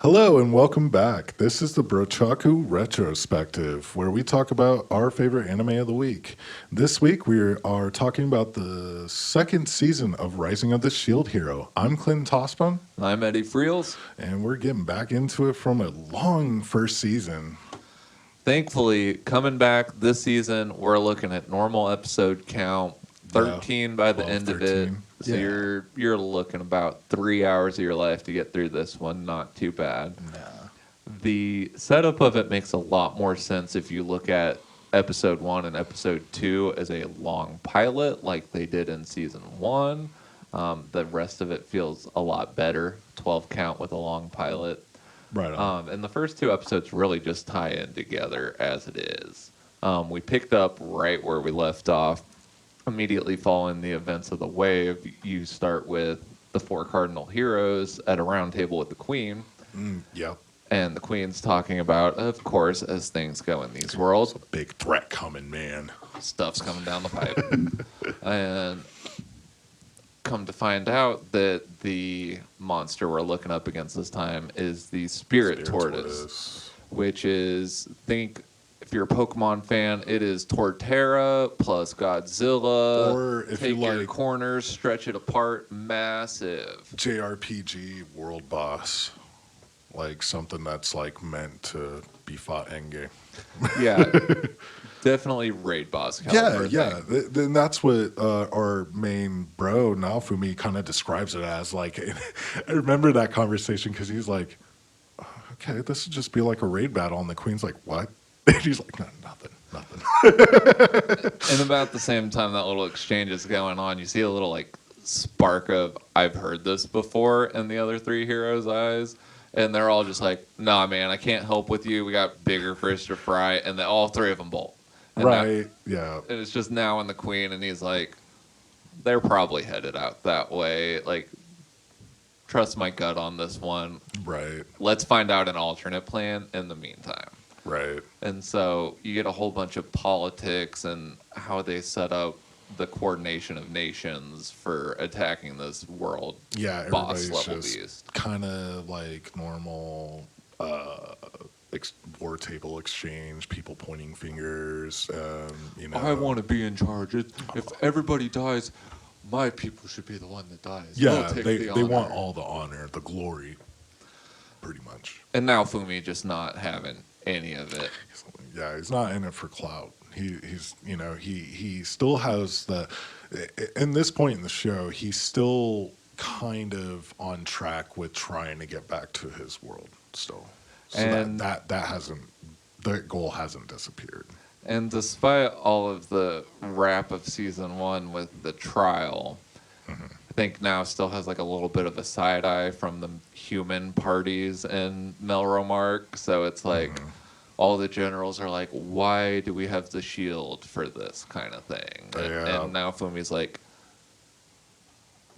Hello and welcome back. This is the Brotaku Retrospective, where we talk about our favorite anime of the week. This week we are talking about the second season of Rising of the Shield Hero. I'm Clint Tospon, I'm Eddie Friels. and we're getting back into it from a long first season. Thankfully, coming back this season, we're looking at normal episode count, 13 by the 12, end of it. 13. So Yeah. you're looking about 3 hours of your life to get through this one. Not too bad. The setup of it makes a lot more sense if you look at episode 1 and episode 2 as a long pilot like they did in season 1. The rest of it feels a lot better. 12 count with a long pilot. Right on. And the first 2 episodes really just tie in together as it is. We picked up right where we left off. Immediately following the events of the wave, you start with the 4 cardinal heroes at a round table with the queen. Yep. And the queen's talking about, of course, as things go in these worlds, It's a big threat coming, man. stuff's coming down the pipe. And come to find out that the monster we're looking up against this time is the spirit tortoise, which is, think, if you're a Pokemon fan, it is Torterra plus Godzilla. Or if Take you your like corners, stretch it apart, massive. JRPG world boss. Like something that's like meant to be fought endgame. Yeah, definitely raid boss caliber Yeah. thing. Then that's what our main bro Naofumi kind of describes it as. Like, I remember that conversation because he's like, "Okay, this would just be like a raid battle," and the queen's like, "What?" And he's like, "No, nothing." And about the same time that little exchange is going on, you see a little like spark of I've heard this before in the other 3 heroes' eyes. And they're all just like, nah, man, I can't help with you. We got bigger fish to fry. And all 3 of them bolt. And Right? Yeah. and it's just now in the queen. And he's like, they're probably headed out that way. Like, trust my gut on this one. Right. Let's find out an alternate plan in the meantime. Right. And so you get a whole bunch of politics and how they set up the coordination of nations for attacking this world Yeah. boss Everybody's level just beast. kind of like normal war table exchange. People pointing fingers. You know. I want to be in charge. If everybody dies, my people should be the one that dies. Yeah, We'll take the they want honor. all the honor, the glory, pretty much. And now Fumi just not having any of it. Yeah, he's not in it for clout. He's he still has the. In this point in the show, he's still kind of on track with trying to get back to his world still. So And- that hasn't, that goal hasn't disappeared. And despite all of the wrap of season 1 with the trial, I think now still has like a little bit of a side eye from the human parties in Melromark. So it's like all the generals are like, why do we have the shield for this kind of thing? Yeah. And now Fumi's like,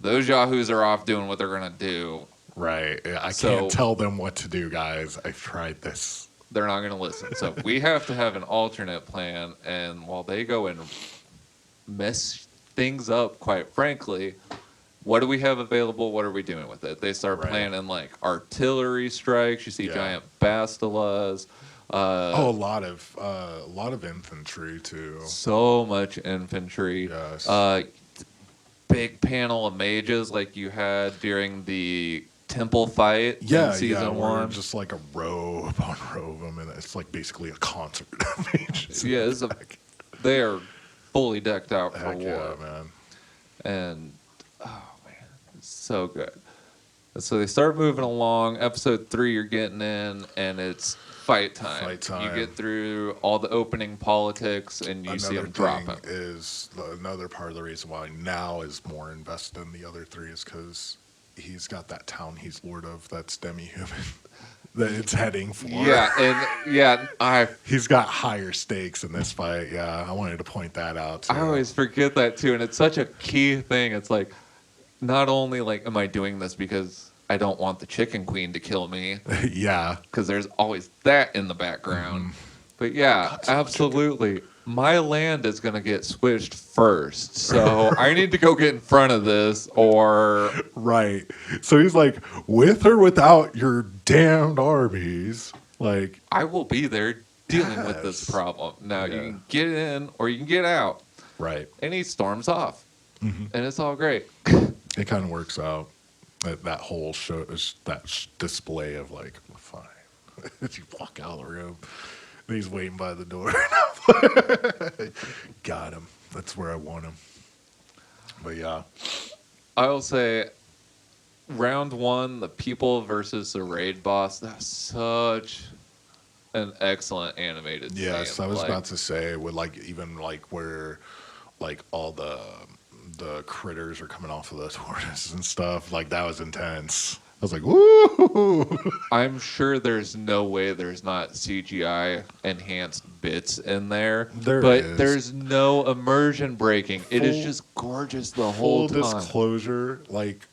those yahoos are off doing what they're going to do. Right. I So- can't tell them what to do, guys. I've tried this. They're not going to listen. So we have to have an alternate plan. And while they go and mess things up, quite frankly, what do we have available? What are we doing with it? They start Right. planning like artillery strikes. You see Yeah. giant bastilas. A lot of infantry too. So much infantry. Yes. Big panel of mages like you had during the temple fight in season where 1. just like a row upon row of them, and it's like basically a concert of mages. Yeah, they are fully decked out for Heck war. yeah, man. And oh man, it's so good. And so they start moving along. Episode 3, you're getting in, and it's fight time. Fight time. You get through all the opening politics, and you see them dropping. Is another part of the reason why now is more invested in the other 3 is because he's got that town he's lord of that's demi-human that it's heading for. He's got higher stakes in this fight. Yeah, I wanted to point that out too. I always forget that too, and it's such a key thing. It's like, not only like am I doing this because I don't want the chicken queen to kill me, Yeah. because there's always that in the background. But yeah, God, so much absolutely. my land is going to get squished first. So I need to go get in front of this, or Right. So he's like, with or without your damned armies, like, I will be there dealing with this yes. problem. Now, you Yeah. can get in or you can get out. Right. And he storms off. And it's all great. It kind of works out. That whole show is display of like, fine. You walk out of the room, and he's waiting by the door. Got him. That's where I want him. But yeah, I will say, round one, the people versus the raid boss, that's such an excellent animated yes, scene. I was Like, about to say with like even like where like all the critters are coming off of the tortoise and stuff. Like that was intense. I was like, woo! I'm sure there's no way there's not CGI enhanced bits in there. There but is. there's no immersion breaking. It is just gorgeous the whole Full time. disclosure, like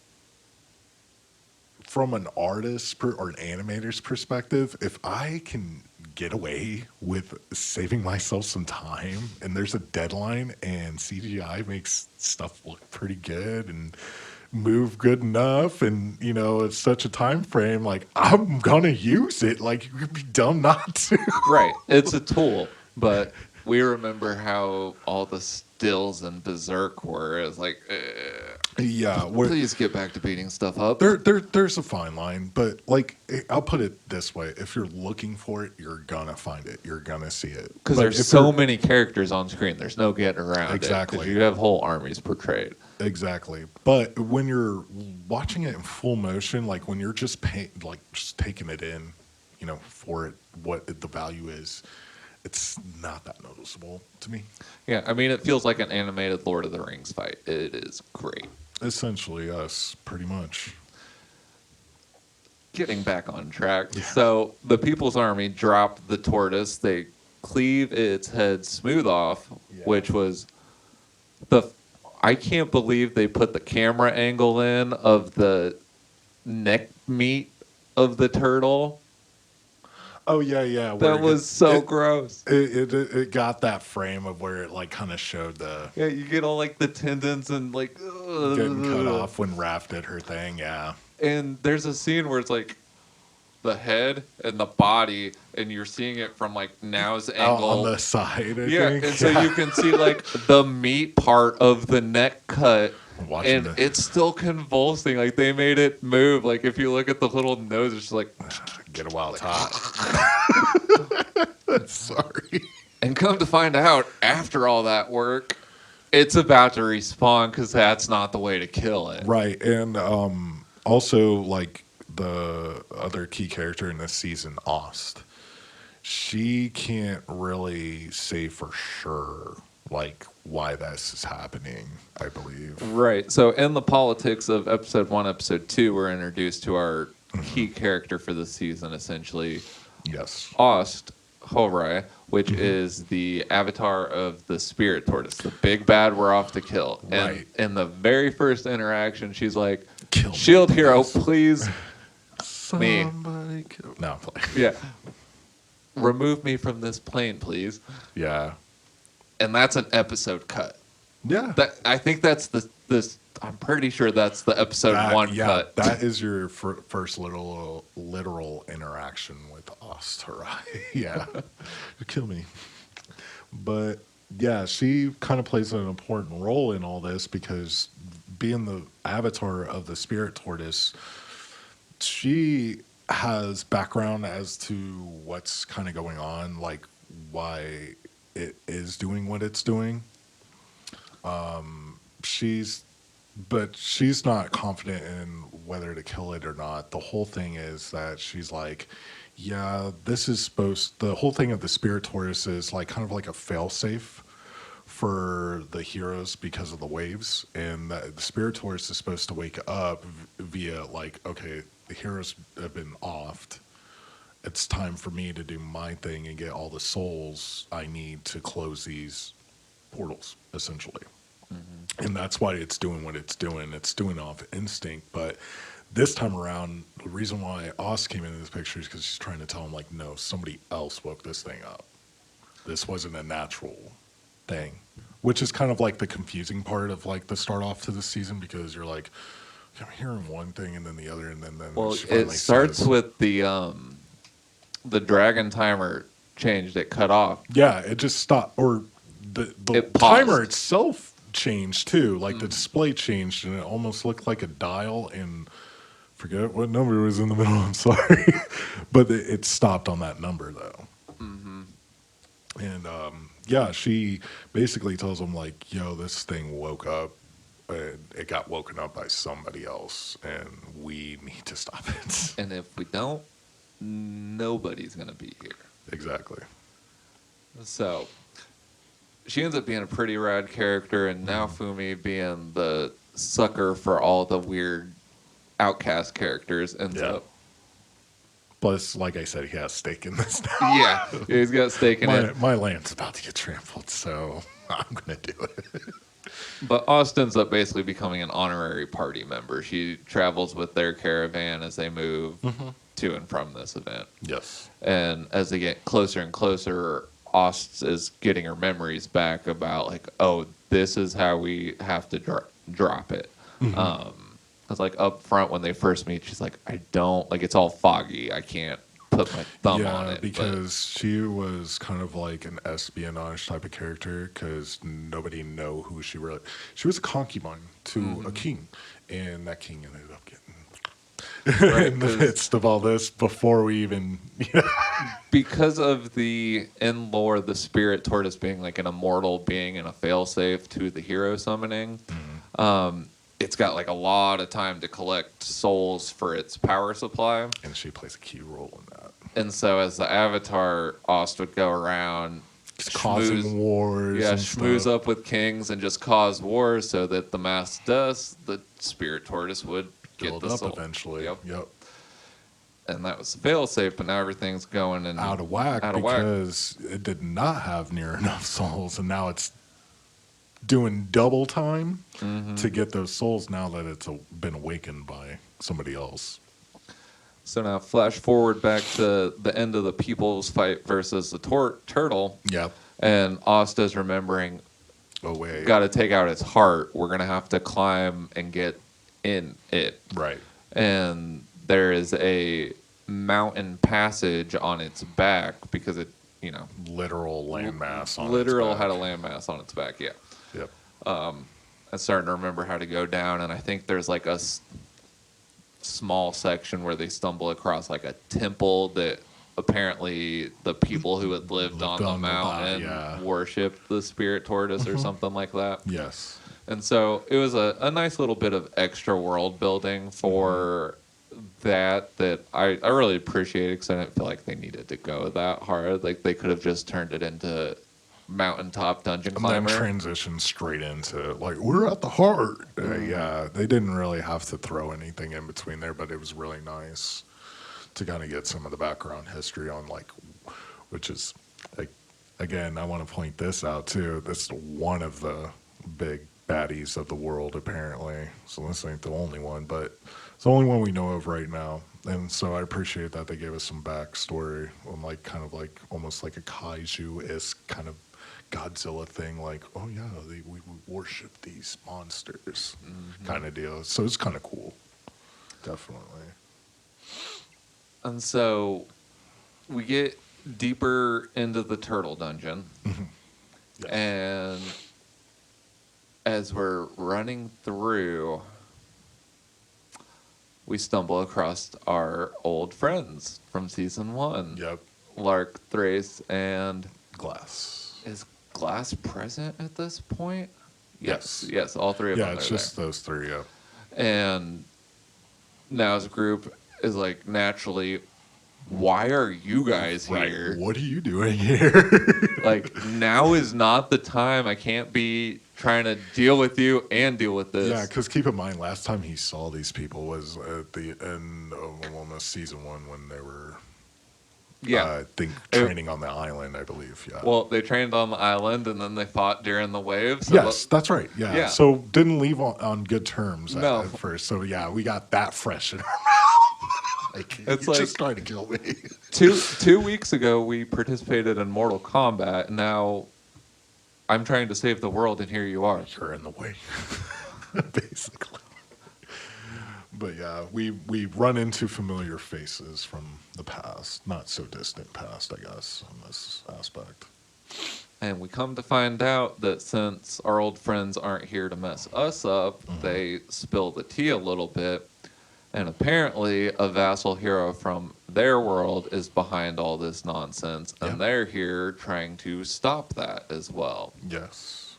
from an artist or an animator's perspective, if I can get away with saving myself some time and there's a deadline and CGI makes stuff look pretty good and move good enough and it's such a time frame, like I'm gonna use it. Like you could be dumb not to. Right. It's a tool, but we remember how all the stills and Berserk were. It's like, Yeah, please get back to beating stuff up. there's a fine line, but like I'll put it this way: if you're looking for it, you're gonna find it. You're gonna see it Because But there's if so you're- many characters on screen. There's no getting around it. Exactly. Because you have whole armies portrayed. Exactly. But when you're watching it in full motion, like when you're just just taking it in, for it, what the value is, it's not that noticeable to me. Yeah, I mean, it feels like an animated Lord of the Rings fight. It is great. Essentially, yes, pretty much. Getting back on track. So the People's Army dropped the tortoise. They cleave its head smooth off, Yeah. which was I can't believe they put the camera angle in of the neck meat of the turtle. Oh yeah, yeah. where That it was gets- so it, gross. it got that frame of where it like kind of showed the Yeah, you get all like the tendons and like getting cut off when Raph did her thing. Yeah. And there's a scene where it's like the head and the body, and you're seeing it from like now's angle On the side. I yeah, think. and so you can see like the meat part of the neck cut, Watching and it's still convulsing. Like they made it move. Like if you look at the little nose, it's just like. Get a wild hot. Sorry. And come to find out, after all that work, it's about to respawn because that's not the way to kill it. Right, and also like the other key character in this season, Ost, she can't really say for sure like why this is happening. I believe. Right. So in the politics of episode 1, episode 2, we're introduced to our key character for the season, essentially. Yes. Ost Horai, which is the avatar of the spirit tortoise, the big bad we're off to kill. And Right. in the very first interaction, she's like, Kill me, Shield hero, please." please. Me. Somebody kill. No, I'm playing. Yeah. Remove me from this plane, please. Yeah. And that's an episode cut. Yeah. I think that's this. I'm pretty sure that's the episode 1 cut. That is your first literal interaction with Ost Horai. Yeah. You kill me. But yeah, she kind of plays an important role in all this because being the avatar of the spirit tortoise, she has background as to what's kind of going on, like why it is doing what it's doing. But she's not confident in whether to kill it or not. The whole thing is that she's like, yeah, the whole thing of the spirit tortoise is like kind of like a failsafe for the heroes because of the waves, and that the spirit tortoise is supposed to wake up via like, okay, the heroes have been offed. It's time for me to do my thing and get all the souls I need to close these portals, essentially. And that's why it's doing what it's doing. It's doing off instinct. But this time around, the reason why Oz came into this picture is because she's trying to tell him, like, no, somebody else woke this thing up. This wasn't a natural thing, which is kind of like the confusing part of like the start off to the season, because you're like, I'm hearing one thing and then the other, and then Well, she it finally starts says, with the dragon timer changed. It cut off. yeah, it just stopped, or the It timer paused. itself changed too. Like the display changed, and it almost looked like a dial. And forget what number was in the middle. I'm sorry, but it stopped on that number though. And yeah, she basically tells him like, "Yo, this thing woke up. It got woken up by somebody else, and we need to stop it." And if we don't, nobody's gonna be here. Exactly. So she ends up being a pretty rad character, and now Fumi being the sucker for all the weird outcast characters ends Yeah. up. Plus, like I said, he has stake in this now. Yeah, he's got stake in it. My land's about to get trampled, so I'm gonna do it. But Austin's up basically becoming an honorary party member. She travels with their caravan as they move to and from this event. Yes. And as they get closer and closer, Ost is getting her memories back about like, oh, this is how we have to drop it. It's like up front when they first meet, she's like, I don't, like, it's all foggy. I can't put my thumb on it. Because she was kind of like an espionage type of character, because nobody know who she really. She was a concubine to a king, and that king ended up getting Right, in the midst of all this before we even. because of the in lore, the spirit tortoise being like an immortal being and a failsafe to the hero summoning. It's got like a lot of time to collect souls for its power supply. And she plays a key role in that. And so as the Avatar, Ost would go around Causing wars. yeah, and schmooze stuff. up with kings and just cause wars so that the mass dust, the spirit tortoise would get Build the up soul. eventually. Yep. Yep. And that was the fail-safe, but now everything's going and Out of whack out of whack. because it did not have near enough souls, and now it's doing double time to get those souls now that it's been awakened by somebody else. So now flash forward back to the end of the people's fight versus the turtle. Yep. And Asta's remembering, Oh wait. got to take out its heart. We're going to have to climb and get in it. Right. And there is a mountain passage on its back because it, you know, Literal landmass on literal its back. had a landmass on its back. Yeah. Yep. I'm starting to remember how to go down, and I think there's like a small section where they stumble across like a temple that apparently the people who had lived on the mountain worshipped the spirit tortoise or something like that. Yes. And so it was a nice little bit of extra world building for that I really appreciated, because I didn't feel like they needed to go that hard. Like they could have just turned it into mountaintop dungeon And then climber. transition straight into like, we're at the heart. Yeah, they didn't really have to throw anything in between there, but it was really nice to kind of get some of the background history on like, which is like, again, I want to point this out too. This is one of the big baddies of the world apparently. So this ain't the only one, but it's the only one we know of right now. And so I appreciate that they gave us some backstory on like kind of like almost like a kaiju-esque kind of Godzilla thing, like, oh yeah, we worship these monsters kind of deal. So it's kind of cool. Definitely. And so we get deeper into the turtle dungeon. Yes. And as we're running through, we stumble across our old friends from season 1. Yep. Lark, Thrace, and Glass. is Glass present at this point? Yes. Yes, all three of them Yeah, are it's just those three, yeah. And now as a group is like, naturally, why are you guys here? What are you doing here? Like, now is not the time. I can't be trying to deal with you and deal with this. Yeah, because keep in mind, last time he saw these people was at the end of almost season 1 when they were, I think, training on the island, I believe. Yeah. Well, they trained on the island and then they fought during the waves. So yes, that's right. Yeah. Yeah. So didn't leave on good terms No. at first. So yeah, we got that fresh in our like, It's you're like just trying to kill me. two weeks ago we participated in Mortal Kombat. And now I'm trying to save the world, and here you are. You're in the way, basically. But yeah, we run into familiar faces from the past, not so distant past, I guess, in this aspect. And we come to find out that since our old friends aren't here to mess us up, they spill the tea a little bit. And apparently, a vassal hero from their world is behind all this nonsense, and Yeah. they're here trying to stop that as well. Yes.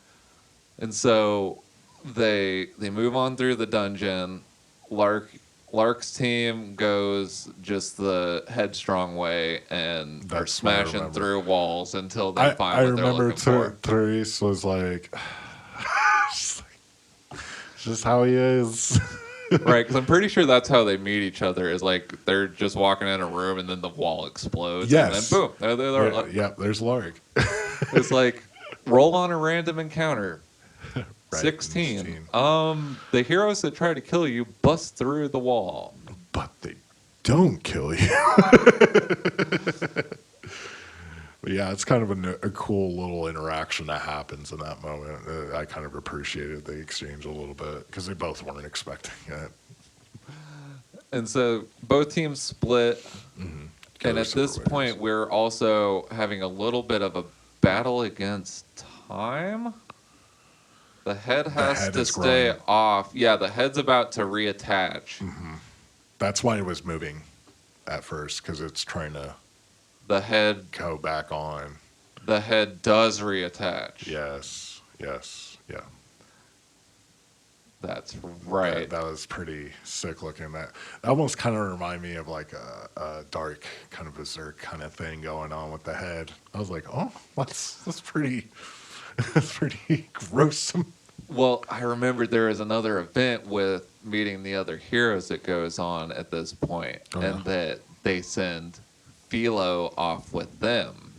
And so they move on through the dungeon. Lark's team goes just the headstrong way and are That's what I smashing remember. through walls until they I find what they're remember looking for. Therese was like, it's just how he is. Right, because I'm pretty sure that's how they meet each other. Is like they're just walking in a room and then the wall explodes. Yes. And then boom, there they are. Yeah, there's Lark. It's like roll on a random encounter. Right, 16. The heroes that try to kill you bust through the wall. But they don't kill you. But yeah, it's kind of a cool little interaction that happens in that moment. I kind of appreciated the exchange a little bit because they both weren't expecting it. And so both teams split. Go And at separate this ways. point, we're also having a little bit of a battle against time. The head has head to is stay growing. off. Yeah, the head's about to reattach. That's why it was moving at first, because it's trying to The head go back on. does reattach. Yes, yeah. That's right. That was pretty sick looking. That almost kind of reminded me of like a dark kind of berserk kind of thing going on with the head. I was like, oh, that's pretty, that's pretty gruesome. Well, I remember there is another event with meeting the other heroes that goes on at this point, and that they send Philo off with them.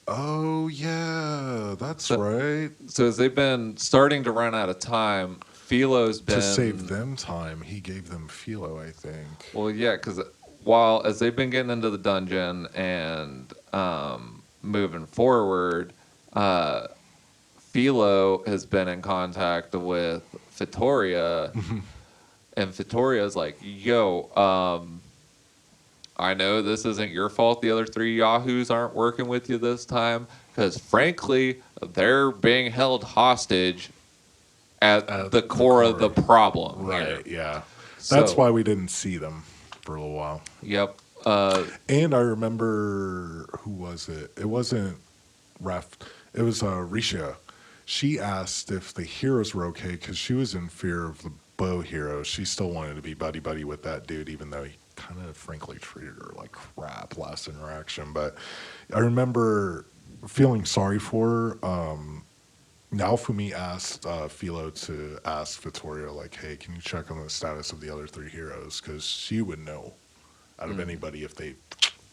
Oh yeah, that's right. So as they've been starting to run out of time, Philo's been To save them time, he gave them Philo, I think. Well, yeah, because as they've been getting into the dungeon and moving forward, Philo has been in contact with Vittoria, and Vittoria's like, "Yo, I know this isn't your fault. The other three Yahoos aren't working with you this time because, frankly, they're being held hostage at the core of the problem." Right, here. yeah. That's So- why we didn't see them for a little while. Yep. And I remember, who was it? It wasn't Ref. It was Risha. She asked if the heroes were okay because she was in fear of the bow hero. She still wanted to be buddy-buddy with that dude, even though he kind of frankly treated her like crap last interaction. But I remember feeling sorry for her. Naofumi asked Philo to ask Vittoria, like, hey, can you check on the status of the other three heroes? Because she would know out of anybody if they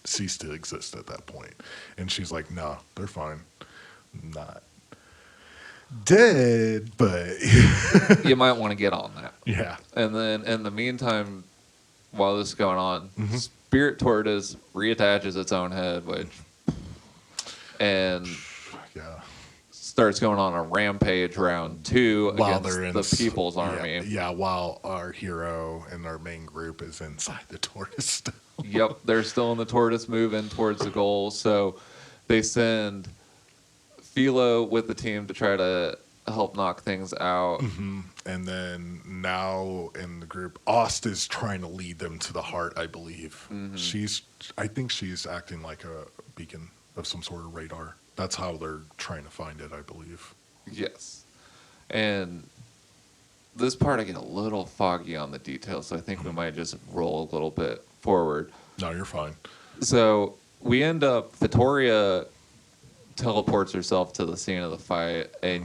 ceased to exist at that point. And she's like, no, they're fine. Not dead, but You might want to get on that. yeah. And then in the meantime, while this is going on, Spirit Tortoise reattaches its own head, and Yeah. starts going on a rampage round 2 While against they're in the People's yeah, Army. Yeah, while our hero and our main group is inside the tortoise still. Yep, they're still in the tortoise moving towards the goal. So they send Philo with the team to try to help knock things out. And then now in the group, Ost is trying to lead them to the heart, I believe. I think she's acting like a beacon of some sort of radar. That's how they're trying to find it, I believe. Yes. And this part I get a little foggy on the details, so I think we might just roll a little bit forward. No, you're fine. So we end up, Vittoria teleports herself to the scene of the fight, and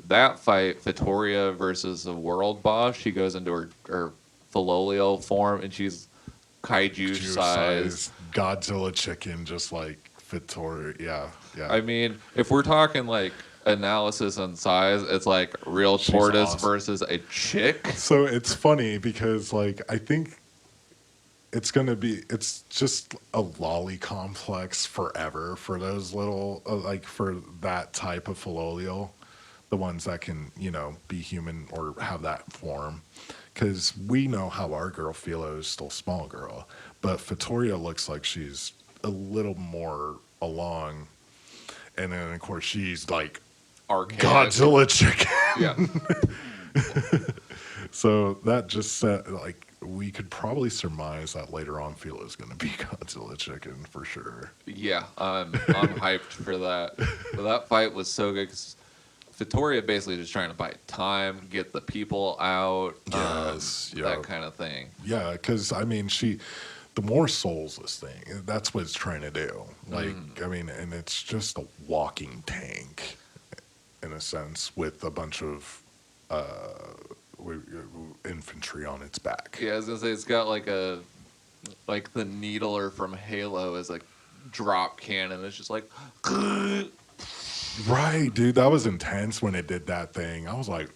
that fight, Vittoria versus a world boss, she goes into her Philolio form, and she's kaiju size. Godzilla chicken, just like Vittoria. Yeah. I mean, if we're talking like analysis on size, it's like real She's tortoise awesome. versus a chick. So it's funny because, like, I think it's just a lolly complex forever for those little like for that type of filial, the ones that can be human or have that form, because we know how our girl Philo is still small girl, but Vittoria looks like she's a little more along, and then of course she's like Archaic. Godzilla chicken. Yeah. So that just said, like, we could probably surmise that later on Philo is going to be Godzilla chicken for sure. Yeah, I'm hyped for that. But that fight was so good 'cause Vittoria basically just trying to buy time, get the people out, Yes, that kind of thing. Yeah, because I mean, the more souls this thing, that's what it's trying to do. Like, I mean, and it's just a walking tank in a sense with a bunch of infantry on its back. Yeah, I was gonna say it's got like the Needler from Halo as a drop cannon. It's just like Right, dude, that was intense when it did that thing. I was like,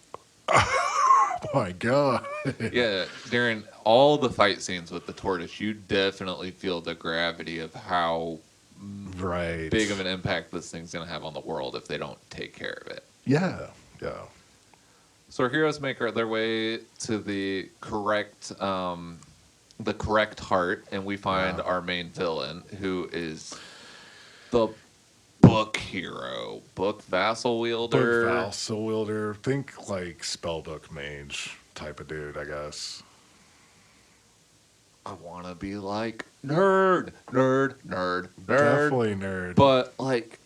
oh my god. yeah. During all the fight scenes with the tortoise, you definitely feel the gravity of how Right. big of an impact this thing's gonna have on the world if they don't take care of it. Yeah. So our heroes make their way to the correct heart, and we find our main villain, who is the book hero, book vassal wielder. Book vassal wielder. Think like spellbook mage type of dude, I guess. I want to be like nerd. Definitely nerd. But like,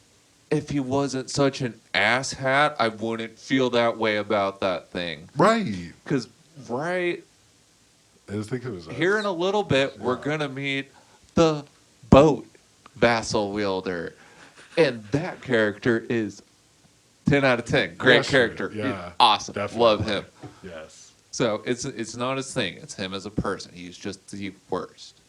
if he wasn't such an asshat, I wouldn't feel that way about that thing. Right. Because I think it was here in a little bit, we're gonna meet the boat vassal wielder, and that character is 10 out of 10. Great character. Yeah. Awesome. Definitely. Love him. Yes. So it's not his thing. It's him as a person. He's just the worst.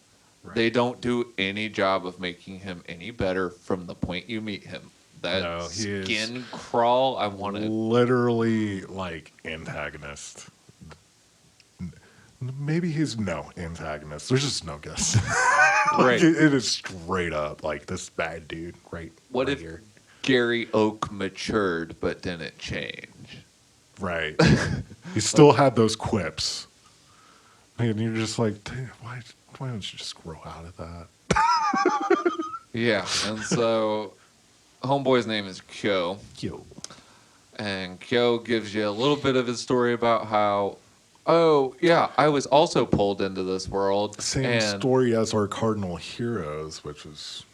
Right. They don't do any job of making him any better from the point you meet him. That skin crawl, I want to literally like antagonist. Maybe he's no antagonist. There's just no guess. Right. It is straight up like this bad dude. Right. What right if here. Gary Oak matured but didn't change? Right. He still had those quips. And you're just like, why don't you just grow out of that? Yeah. And so homeboy's name is Kyo. And Kyo gives you a little bit of his story about how, oh, yeah, I was also pulled into this world. Same story as our cardinal heroes, which is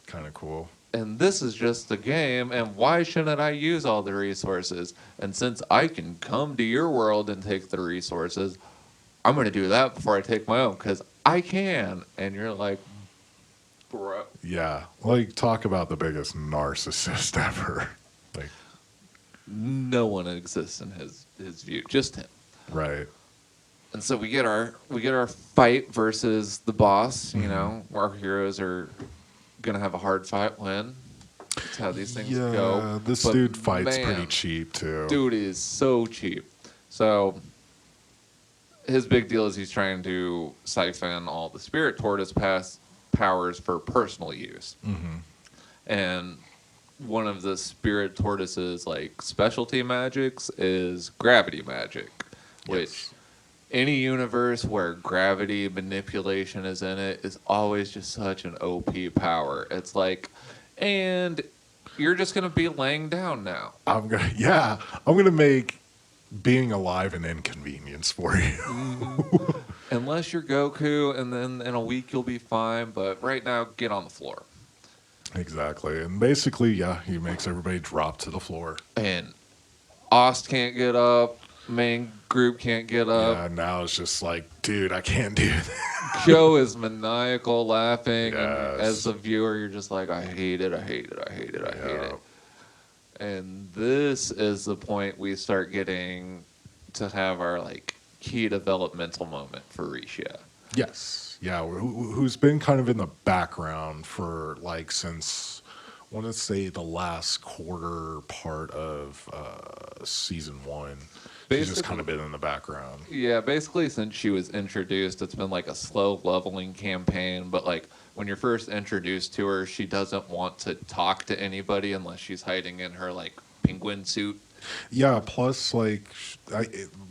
kind of cool. And this is just a game, and why shouldn't I use all the resources? And since I can come to your world and take the resources, I'm going to do that before I take my own, because I can. And you're like, bro. Yeah. Like, talk about the biggest narcissist ever. Like, no one exists in his view, just him. Right. And so we get our fight versus the boss. You know, our heroes are gonna have a hard fight win. That's how these things go. Yeah, this dude fights pretty cheap too. Dude is so cheap. So his big deal is he's trying to siphon all the spirit tortoise powers for personal use. And one of the spirit tortoise's like specialty magics is gravity magic, which any universe where gravity manipulation is in it is always just such an OP power. It's like, and you're just gonna be laying down now. I'm gonna make being alive an inconvenience for you. Unless you're Goku, and then in a week you'll be fine. But right now, get on the floor. Exactly, and basically, he makes everybody drop to the floor. And Ost can't get up. Main group can't get up. Yeah, now it's just like, dude, I can't do that. Joe is maniacal laughing. Yes. And as the viewer, you're just like, I hate it, I hate it, I hate it, I hate it. And this is the point we start getting to have our like key developmental moment for Risha. Yes. Yeah, who's been kind of in the background for like since want to say the last quarter part of season 1. She's just kind Basically, of been in the background. yeah, basically since she was introduced, it's been like a slow leveling campaign. But like when you're first introduced to her, she doesn't want to talk to anybody unless she's hiding in her like penguin suit. Yeah, plus like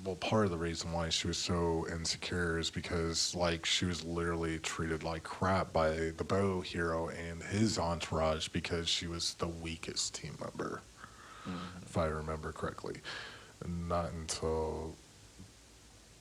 well, part of the reason why she was so insecure is because like she was literally treated like crap by the bow hero and his entourage because she was the weakest team member, if I remember correctly. Not until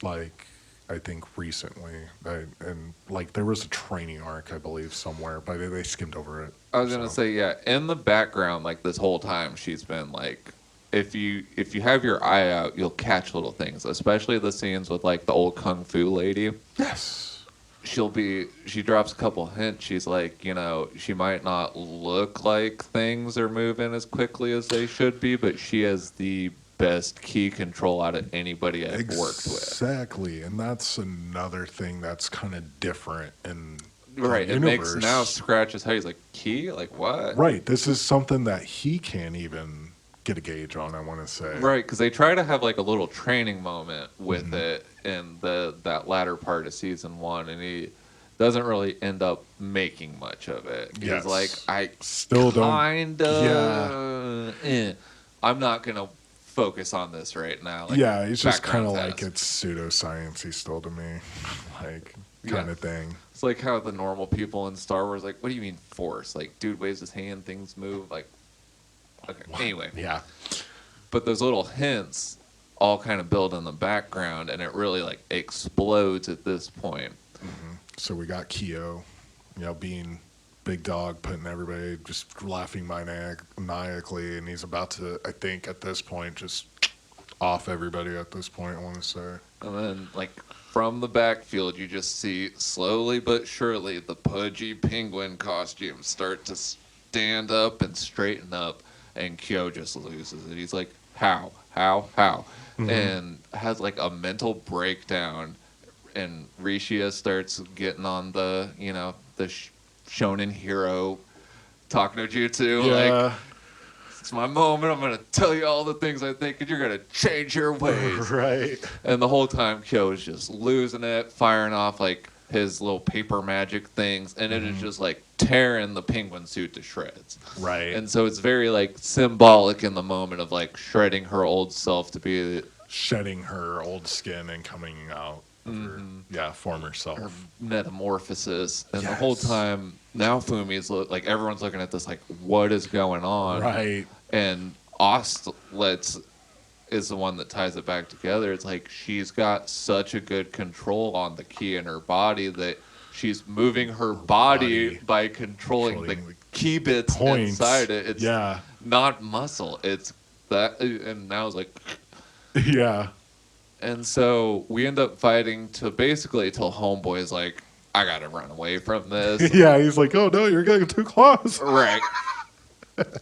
like I think recently, and like there was a training arc I believe somewhere, but they skimmed over it. I was gonna So say, yeah, in the background, like this whole time, she's been like, if you have your eye out, you'll catch little things, especially the scenes with like the old kung fu lady. yes, She drops a couple hints. She's like, you know, she might not look like things are moving as quickly as they should be, but she has the best key control out of anybody I've worked with. exactly, and that's another thing that's kind of different in Right. the It makes now universe. scratch his head. He's like, key? Like what? Right, this is something that he can't even get a gauge on. I want to say. Right, because they try to have like a little training moment with Mhm. it in that latter part of season 1, and he doesn't really end up making much of it. He's Yes. like, I Still don't. kind Yeah. of, I'm not gonna focus on this right now. Like, Yeah, it's just kind background of like task. it's pseudoscience-y still to me, like Yeah. kind of thing. It's like how the normal people in Star Wars, like, what do you mean force? Like, dude waves his hand, things move. Like, okay. Anyway, Yeah, but those little hints all kind of build in the background, and it really like explodes at this point. so we got Kyo, being big dog, putting everybody just laughing maniacally, and he's about to, I think, at this point, just off everybody. At this point, I want to say. And then like from the backfield, you just see slowly but surely the pudgy penguin costumes start to stand up and straighten up, and Kyo just loses it. He's like, how, and has like a mental breakdown. And Rishia starts getting on the shonen hero talk no jutsu, like, Yeah, it's my moment. I'm gonna tell you all the things I think, and you're gonna change your ways. right. And the whole time, Kyo is just losing it, firing off like his little paper magic things, and it is just like tearing the penguin suit to shreds. Right. And so it's very like symbolic in the moment of like shredding her old self to be Shedding her old skin and coming out of her, former self. her metamorphosis. And the whole Yes. time, now Fumi's like everyone's looking at this like, what is going on? Right. And Ostlets is the one that ties it back together. It's like she's got such a good control on the key in her body that she's moving her body by controlling the key bits Points. inside it. It's Yeah. not muscle. It's that. And now it's like, Yeah. and so we end up fighting to basically till Homeboy's like, I gotta run away from this. Yeah, he's like, oh no, you're getting too close. Right.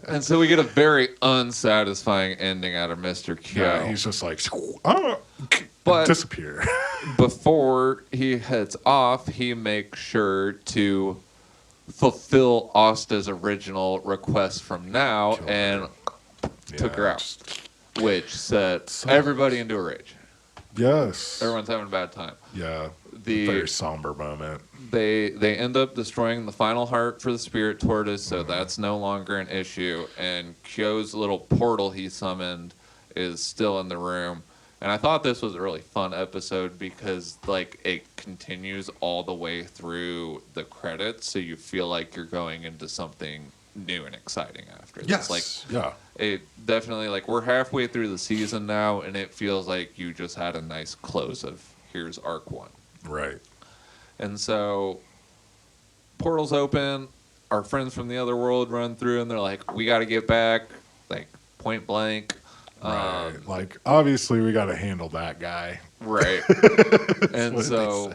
And so we get a very unsatisfying ending out of Mr. Kyo. Yeah, he's just like, oh, But- disappear. Before he heads off, he makes sure to fulfill Asta's original request from now Killed and took her out, just- which set So- everybody into a rage. Yes. Everyone's having a bad time. Yeah. The- Very somber moment. They end up destroying the final heart for the spirit tortoise, so that's no longer an issue. And Kyo's little portal he summoned is still in the room. And I thought this was a really fun episode because like it continues all the way through the credits, so you feel like you're going into something new and exciting after this. Yes. Like Yeah. it definitely, like, we're halfway through the season now, and it feels like you just had a nice close of here's arc 1. Right. And so portals open, our friends from the other world run through, and they're like, we got to get back, like, point blank. Right. Like, obviously, we got to handle that guy. Right. And what so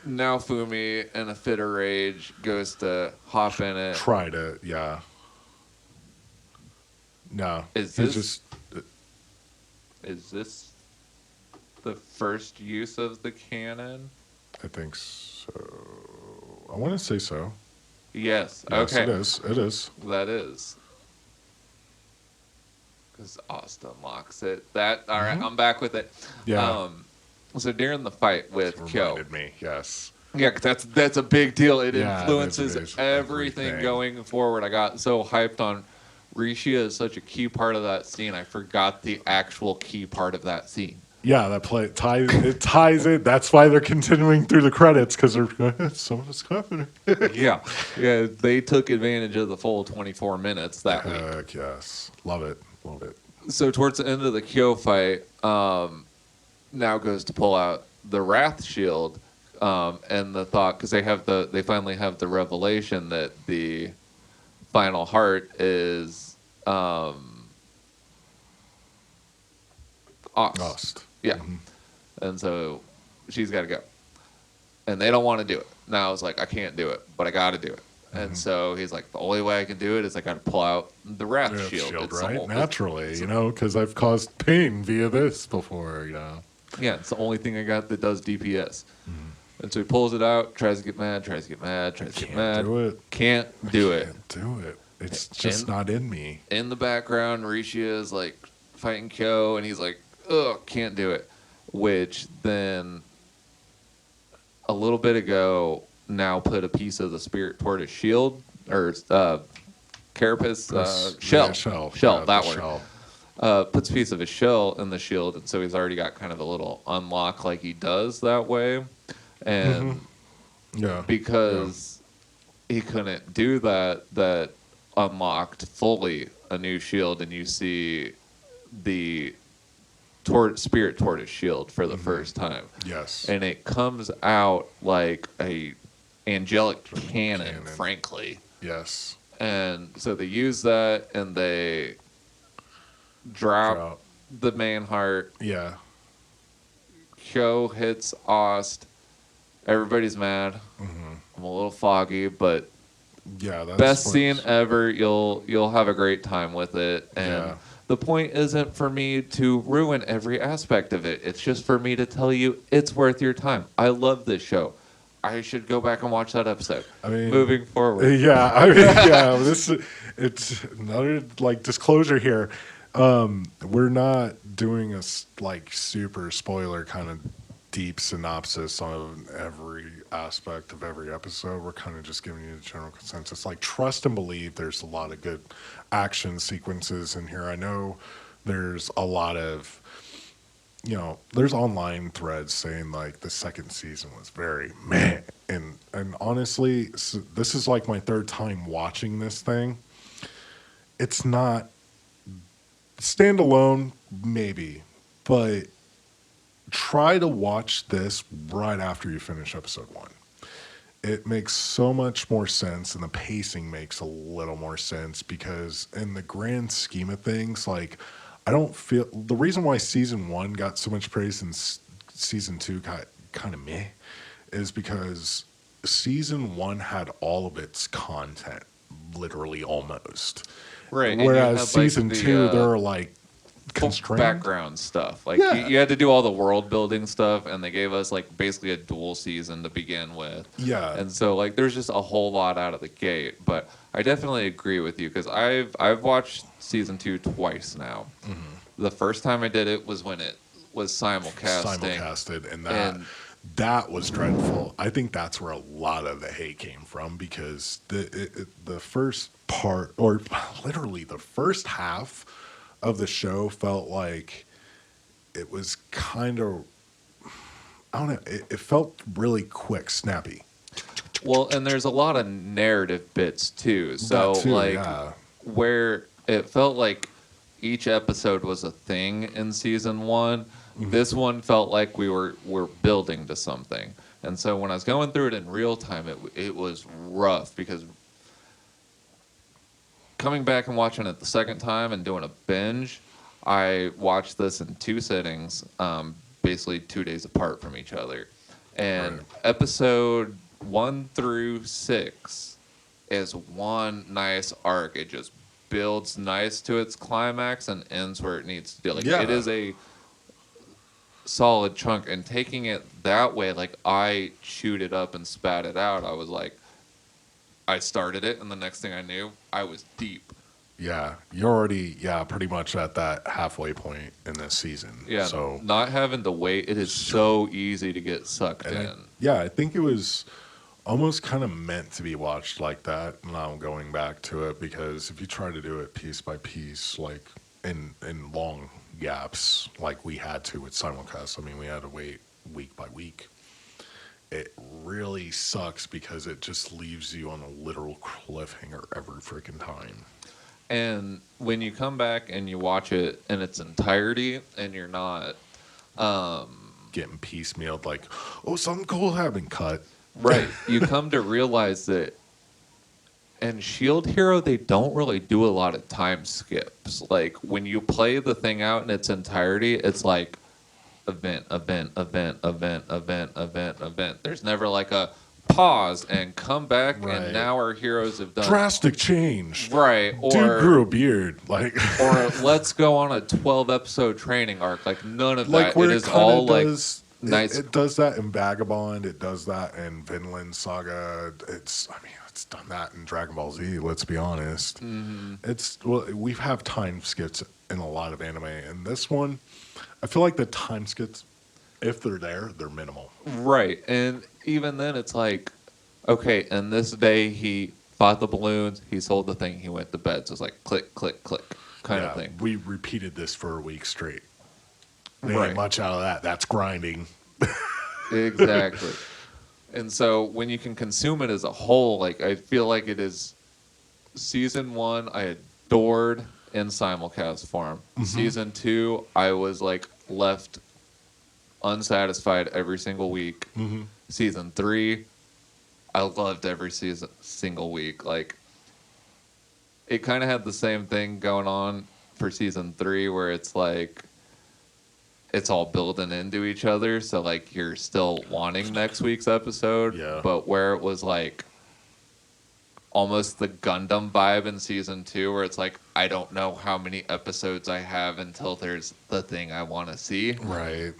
now Fumi, in a fit of rage, goes to hop in it. Try to, yeah. No. Is he's this- just, Is this the first use of the cannon? I think so. I want to say so. Yes. Yes, Okay. it is. It is. That is. Because Austin locks it. That all right. I'm back with it. Yeah. Um, so during the fight It with Kyo, reminded me. Yes. yeah, 'cause that's a big deal. It Yeah, it is. It influences is everything everything. going forward. I got so hyped on Rishia is such a key part of that scene. I forgot the actual key part of that scene. Yeah, that play ties it. That's why they're continuing through the credits because they're something's happening. Yeah, yeah. They took advantage of the full 24 minutes that week. Heck yes, love it, love it. So towards the end of the Kyo fight, now goes to pull out the Wrath Shield, and the thought because they finally have the revelation that the final heart is Ost. Lost. Yeah, and so she's got to go, and they don't want to do it. Now I was like, I can't do it, but I got to do it. And so he's like, the only way I can do it is I got to pull out the Wrath Yeah, Shield. It's right? it's- Naturally, it's- because I've caused pain via this before. Yeah, it's the only thing I got that does DPS. And so he pulls it out, tries to get mad, tries to get mad. Can't do it. Can't do it. Can't do it. It's just And- not in me. In the background, Rishia is like fighting Kyo, and he's like, ugh, can't do it. Which then, a little bit ago, now put a piece of the Spirit Tortoise shield, or Carapace shell. Yeah, shell. Shell, Yeah, that the word. shell. Puts a piece of his shell in the shield, and so he's already got kind of a little unlock like he does that way. And Yeah. because he couldn't do that unlocked fully a new shield, and you see the Spirit Tortoise shield for the first time. Yes. And it comes out like a angelic cannon, Cannon. frankly. Yes. And so they use that, and they drop the main heart. Yeah. Kyo hits Ost. Everybody's mad. I'm a little foggy, but Yeah. That's best what's- scene ever. You'll have a great time with it. And Yeah. the point isn't for me to ruin every aspect of it. It's just for me to tell you it's worth your time. I love this show. I should go back and watch that episode. I mean, moving forward. Yeah, I mean, yeah. It's another disclosure here. We're not doing a super spoiler kind of deep synopsis on every aspect of every episode. We're kind of just giving you the general consensus. Like, trust and believe. There's a lot of good action sequences in here. I know there's a lot of. There's online threads saying like the second season was very meh, and honestly, this is like my third time watching this thing. It's not standalone, maybe, but try to watch this right after you finish episode 1. It makes so much more sense, and the pacing makes a little more sense because in the grand scheme of things, like. I don't feel the reason why season 1 got so much praise and season 2 got kind of meh is because season 1 had all of its content, literally almost. Right. and you Whereas have, season the, 2, there are like full constrained background stuff. Like Yeah. you had to do all the world building stuff, and they gave us like basically a dual season to begin with. Yeah. And so like there's just a whole lot out of the gate. But I definitely agree with you because I've watched season 2 twice now. The first time I did it was when it was simulcasted, and And- that was dreadful. I think that's where a lot of the hate came from because the first part, or literally the first half of the show, felt like it was kind of, I don't know, it felt really quick, snappy. Well, and there's a lot of narrative bits too. So That too, like yeah. where it felt like each episode was a thing in season 1, this one felt like we're building to something. And so when I was going through it in real time, it was rough because coming back and watching it the second time and doing a binge, I watched this in 2 sittings, basically 2 days apart from each other. And Right. episode 1 through 6 is one nice arc. It just builds nice to its climax and ends where it needs to be. Like Yeah. it is a solid chunk, and taking it that way, like I chewed it up and spat it out. I was like, I started it, and the next thing I knew, I was deep. Yeah, you're already pretty much at that halfway point in this season. Yeah, So not having to wait, it is so easy to get sucked and in. I think it was almost kind of meant to be watched like that. Now going back to it, because if you try to do it piece by piece, like in long gaps, like we had to with simulcast, I mean, we had to wait week by week. It really sucks because it just leaves you on a literal cliffhanger every freaking time. And when you come back and you watch it in its entirety, and you're not Getting piecemealed, like, oh, something cool happened. Cut. right, you come to realize that in Shield Hero, they don't really do a lot of time skips. Like when you play the thing out in its entirety, it's like event, event, event, event, event, event, event. There's never like a pause and come back, Right. and now our heroes have done Drastic change. right, Dude grew a beard. Like, or let's go on a 12 episode training arc. Like none of like that. where It it is kind all of like does. nice. It does that in Vagabond. It does that in Vinland Saga. It's done that in Dragon Ball Z. Let's be honest. We have time skips in a lot of anime, and this one, I feel like the time skips, if they're there, they're minimal. Right. And even then, it's like, okay, and this day he bought the balloons, he sold the thing, he went to bed. So it's like click, click, click kind of thing. We repeated this for a week straight. There Right. ain't much out of that. That's grinding. Exactly. And so when you can consume it as a whole, like I feel like it is season 1, I adored in simulcast form. Season 2, I was like left unsatisfied every single week. Season 3, I loved every single week. Like it kind of had the same thing going on for season 3, where it's like it's all building into each other. So like you're still wanting next week's episode, Yeah. but where it was like almost the Gundam vibe in season 2, where it's like I don't know how many episodes I have until there's the thing I want to see. Right.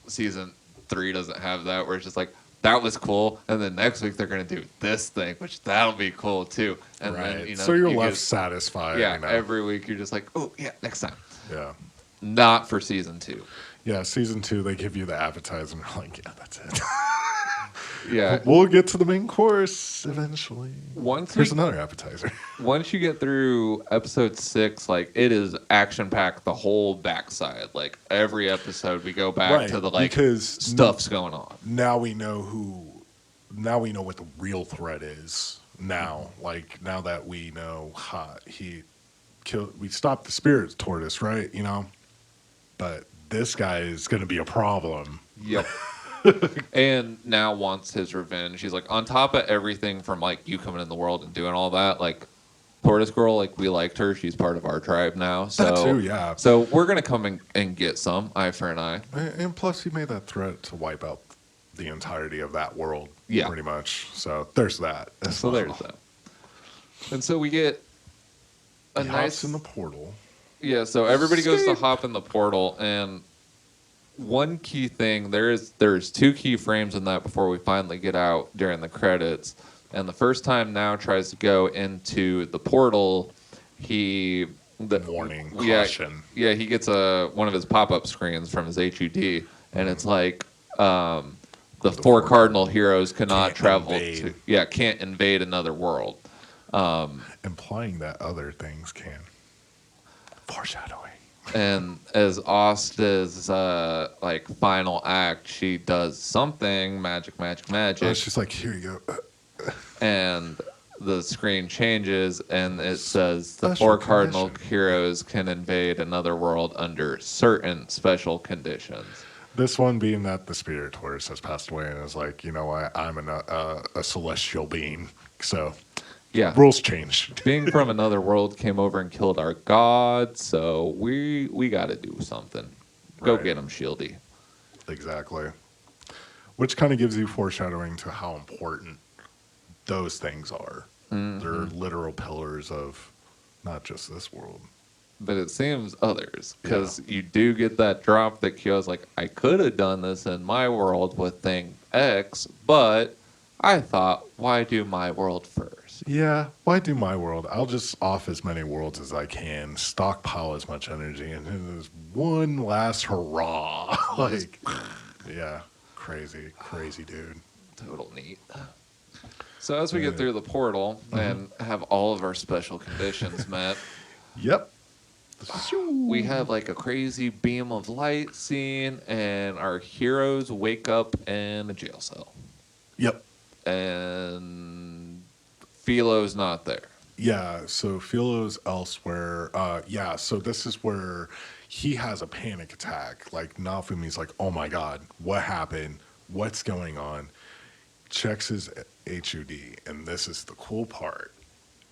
Season 3 doesn't have that, where it's just like that was cool, and then next week they're gonna do this thing, which that'll be cool too. And Right. then So you're you left get- satisfied. yeah, You know? every week you're just like, oh yeah, next time. Yeah. Not for season 2. Yeah, season 2, they give you the appetizer, and you're like, yeah, that's it. Yeah. We'll get to the main course eventually. Here's another appetizer. Once you get through episode 6, like it is action packed the whole backside. Like every episode, we go back Right, to the like because stuff's going on. Now we know what the real threat is. Now that we know we stopped the spirit tortoise, right? You know, but this guy is going to be a problem. Yep. And now wants his revenge. He's like on top of everything from like you coming in the world and doing all that. Like Tortoise Girl, like we liked her. She's part of our tribe now. So That too, yeah. So we're gonna come and get some eye for an eye. And plus, he made that threat to wipe out the entirety of that world, Yeah. pretty much. So there's that. So there's that. And so we get a He nice hops in the portal. Yeah, so everybody goes to Escape. hop in the portal, and one key thing, there's 2 key frames in that before we finally get out during the credits. And the first time Now tries to go into the portal, Warning, caution. Yeah, he gets one of his pop-up screens from his HUD, and it's like the 4 cardinal heroes cannot can't invade another world. Implying that other things can. Foreshadowing. And as Asta's like final act, she does something magic, It's just like, here you go. and the screen changes, and it says the Special 4 cardinal condition. heroes can invade another world under certain special conditions. This one being that the spirit tortoise has passed away and is like, you know what, I'm a celestial being. So Yeah, rules change. being from another world came over and killed our god, so we got to do something. Go Right. get him, Shieldy. Exactly. Which kind of gives you foreshadowing to how important those things are. They're literal pillars of not just this world. But it seems others, because you do get that drop that Kyo's like, I could have done this in my world with thing X, but I thought, why do my world first? Yeah, why do my world? I'll just off as many worlds as I can, stockpile as much energy, and then there's one last hurrah. Like, yeah, crazy, crazy dude. Total neat. So as we get Yeah. through the portal and have all of our special conditions met, Yep. we have like a crazy beam of light scene, and our heroes wake up in a jail cell, Yep. and Philo's not there. Yeah, so Philo's elsewhere. Yeah, so this is where he has a panic attack. Like Naofumi's like, "Oh my god, what happened? What's going on?" Checks his HUD, and this is the cool part.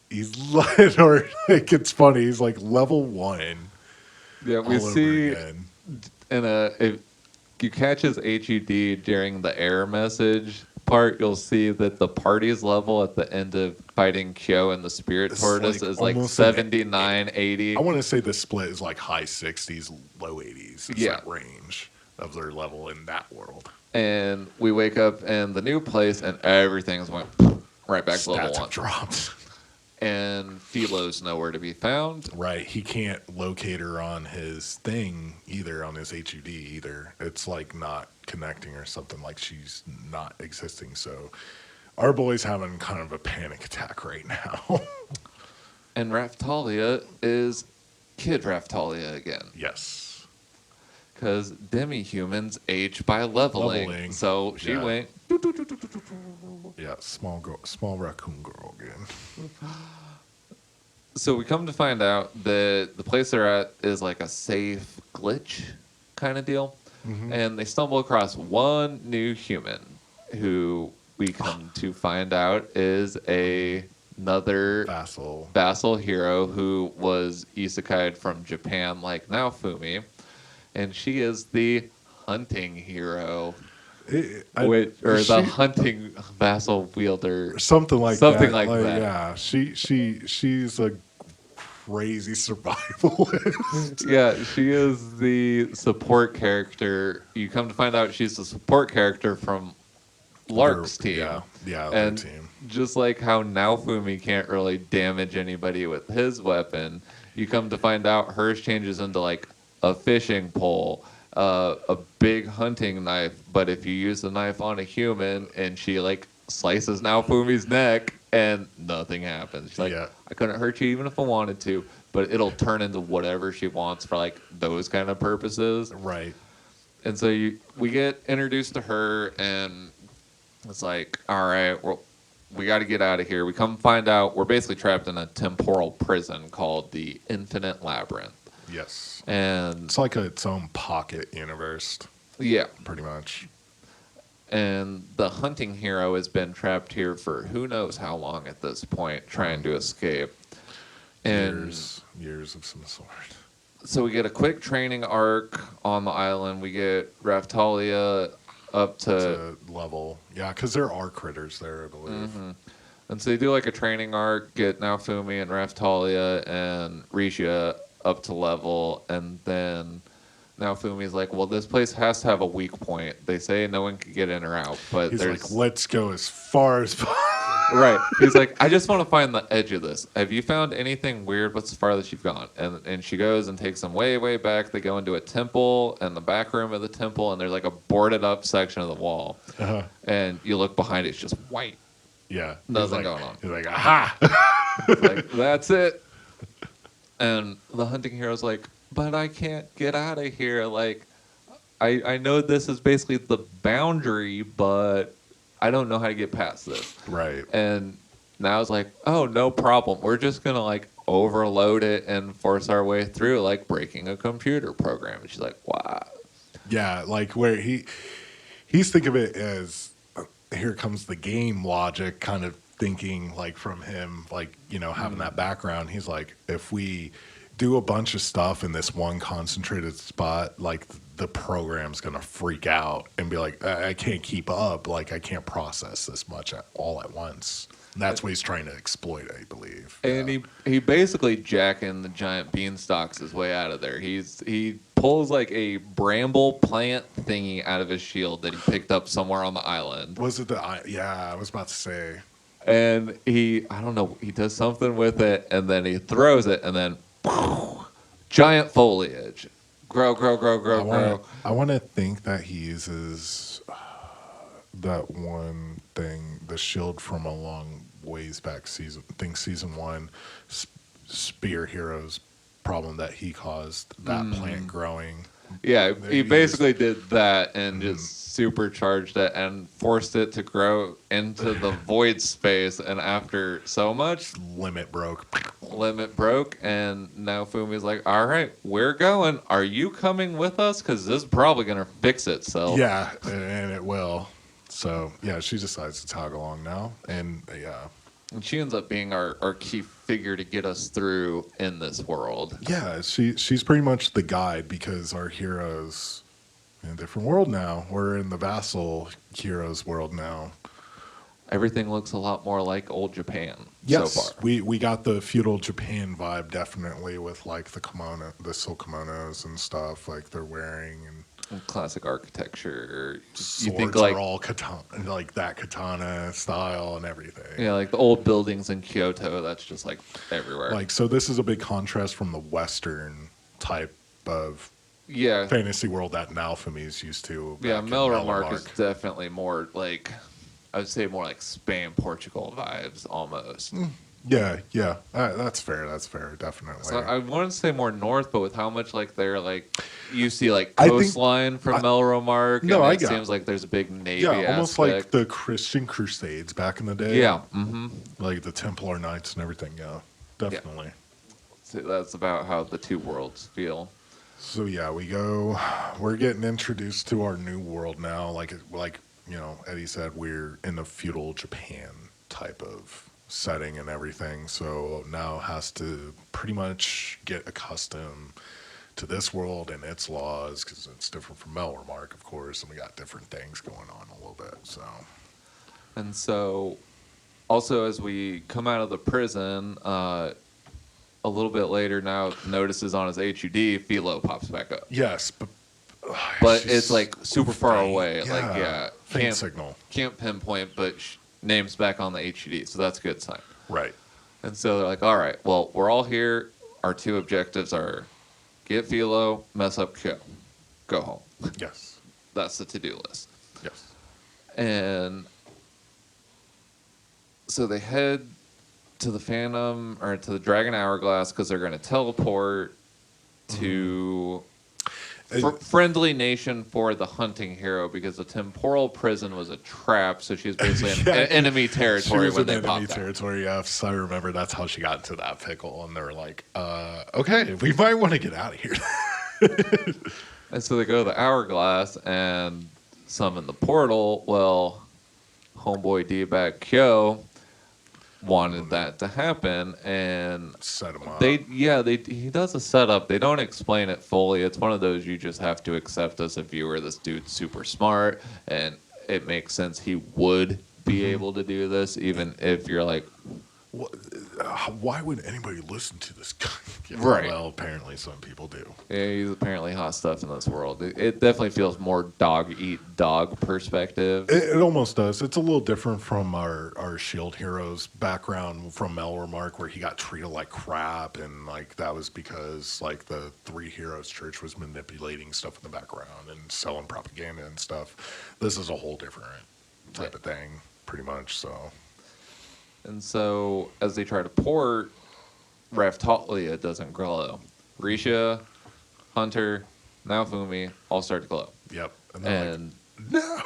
He's like, or like it's funny. He's like level 1 Yeah, we all over see again. in a if you catch his HUD during the error message part, you'll see that the party's level at the end of fighting Kyo and the Spirit It's Tortoise like is like almost 79, I 80. want to say the split is like high 60s, low 80s. It's Yeah. that range of their level in that world. And we wake up in the new place, and everything's went right back to level Stats have 1. dropped. And Philo's nowhere to be found. Right. He can't locate her on his thing either, on his HUD either. It's like not connecting or something, like she's not existing. So our boy's having kind of a panic attack right now. And Raftalia is Kid Raftalia again. Yes. Because demi-humans age by leveling. Leveling. So she Yeah. went... Yeah, small girl, small raccoon girl again. So we come to find out that the place they're at is like a safe glitch kind of deal. And they stumble across one new human who we come to find out is another vassal hero who was isekai'd from Japan like Naofumi. And she is the hunting hero. The hunting vassal wielder. Something like Something that. like that. Yeah, she's a crazy survivalist. Yeah, she is the support character. You come to find out she's the support character from Lark's team. Yeah, and their team. just like how Naofumi can't really damage anybody with his weapon, you come to find out hers changes into like a fishing pole, a big hunting knife. But if you use the knife on a human and she like slices Naofumi's neck and nothing happens, she's like, Yeah. I couldn't hurt you even if I wanted to, but it'll turn into whatever she wants for like those kind of purposes. Right. And so we get introduced to her, and it's like, all right, well, we got to get out of here. We come find out we're basically trapped in a temporal prison called the Infinite Labyrinth. Yes. And It's like its own pocket universe, yeah, pretty much. and the hunting hero has been trapped here for who knows how long at this point, trying to escape. And Years of some sort. so we get a quick training arc on the island. We get Raftalia up to level. Yeah, because there are critters there, I believe. and so they do like a training arc, get Naofumi and Raftalia and Risha up to level, and then Naofumi's like, well, this place has to have a weak point. They say no one can get in or out, but He's there's like, let's go as far as possible. right. He's like, I just want to find the edge of this. Have you found anything weird? What's the farthest you've gone? And she goes and takes them way, way back. They go into a temple and the back room of the temple, and there's like a boarded up section of the wall. And you look behind it, it's just white. Yeah. Nothing going on. He's like, aha! It's like, that's it. And the hunting hero's like, but I can't get out of here. Like, I know this is basically the boundary, but I don't know how to get past this. Right. And now it's like, oh, no problem. We're just going to like overload it and force our way through, like breaking a computer program. And she's like, wow. Yeah, like where he's thinking of it as here comes the game logic kind of thinking, like from him, like, you know, having that background. He's like, if we do a bunch of stuff in this one concentrated spot, like the program's gonna freak out and be like, I can't keep up, like I can't process this much all at once. And that's what he's trying to exploit, I believe. And he basically jacking the giant beanstalks his way out of there. He pulls like a bramble plant thingy out of his shield that he picked up somewhere on the island. Was it yeah, I was about to say. And I don't know, he does something with it, and then he throws it, and then giant foliage. Grow, grow, grow, grow, grow. I want to think that he uses that one thing, the shield from a long ways back season 1, Spear Heroes problem that he caused, that plant growing. Yeah, he basically did that and just supercharged it and forced it to grow into the void space. And after so much, limit broke, and now Fumi's like, all right, we're going. Are you coming with us? Because this is probably going to fix itself. Yeah, and it will. So, yeah, she decides to tag along now. And, yeah. And she ends up being our key figure to get us through in this world. Yeah, she's pretty much the guide because our heroes in a different world now. We're in the vassal heroes world now. Everything looks a lot more like old Japan so far. We got the feudal Japan vibe definitely with like the silk kimonos and stuff like they're wearing and classic architecture. Swords you think like are all katana, like that katana style and everything. Yeah, like the old buildings in Kyoto. That's just like everywhere. Like so, this is a big contrast from the Western type of fantasy world that Naofumi is used to. Yeah, Melromark is definitely more like I would say more like Spain, Portugal vibes almost. Yeah, that's fair. Definitely. So I want to say more north, but with how much like they're like, you see like coastline from Melromark. No, and it seems like there's a big navy. Yeah, almost aspect. like the Christian Crusades back in the day. Yeah, like the Templar Knights and everything. Yeah, definitely. Yeah. So that's about how the two worlds feel. So yeah, we're getting introduced to our new world now. Like you know, Eddie said, we're in a feudal Japan type of setting and everything, so now has to pretty much get accustomed to this world and its laws because it's different from Melromark, of course, and we got different things going on a little bit. And so also as we come out of the prison, a little bit later now notices on his HUD Philo pops back up. Yes, but it's like super far away. Faint signal, can't pinpoint, but name's back on the HUD, so that's a good sign. Right. And so they're like, all right, well, we're all here. Our two objectives are get Philo, mess up Kyo, go home. Yes. That's the to-do list. Yes. And so they head to the Phantom, or to the Dragon Hourglass, because they're going to teleport to... friendly nation for the hunting hero because the temporal prison was a trap, so she was basically in enemy territory when they popped out. Enemy territory, yes. I remember that's how she got into that pickle, and they were like, okay, we might want to get out of here. And so they go to the Hourglass and summon the portal. Well, homeboy D-Bag Kyo wanted that to happen and set him up. He does a setup. They don't explain it fully. It's one of those you just have to accept as a viewer. This dude's super smart, and it makes sense he would be able to do this, even if you're like, why would anybody listen to this guy? Right. Well, apparently some people do. Yeah, he's apparently hot stuff in this world. It definitely feels more dog-eat-dog perspective. It almost does. It's a little different from our Shield Heroes background from Melromark, where he got treated like crap, and like that was because like the Three Heroes Church was manipulating stuff in the background and selling propaganda and stuff. This is a whole different type of thing, pretty much. So. And so, as they try to port, Raphtalia doesn't glow. Risha, Hunter, Naofumi all start to glow. Yep. And like, no.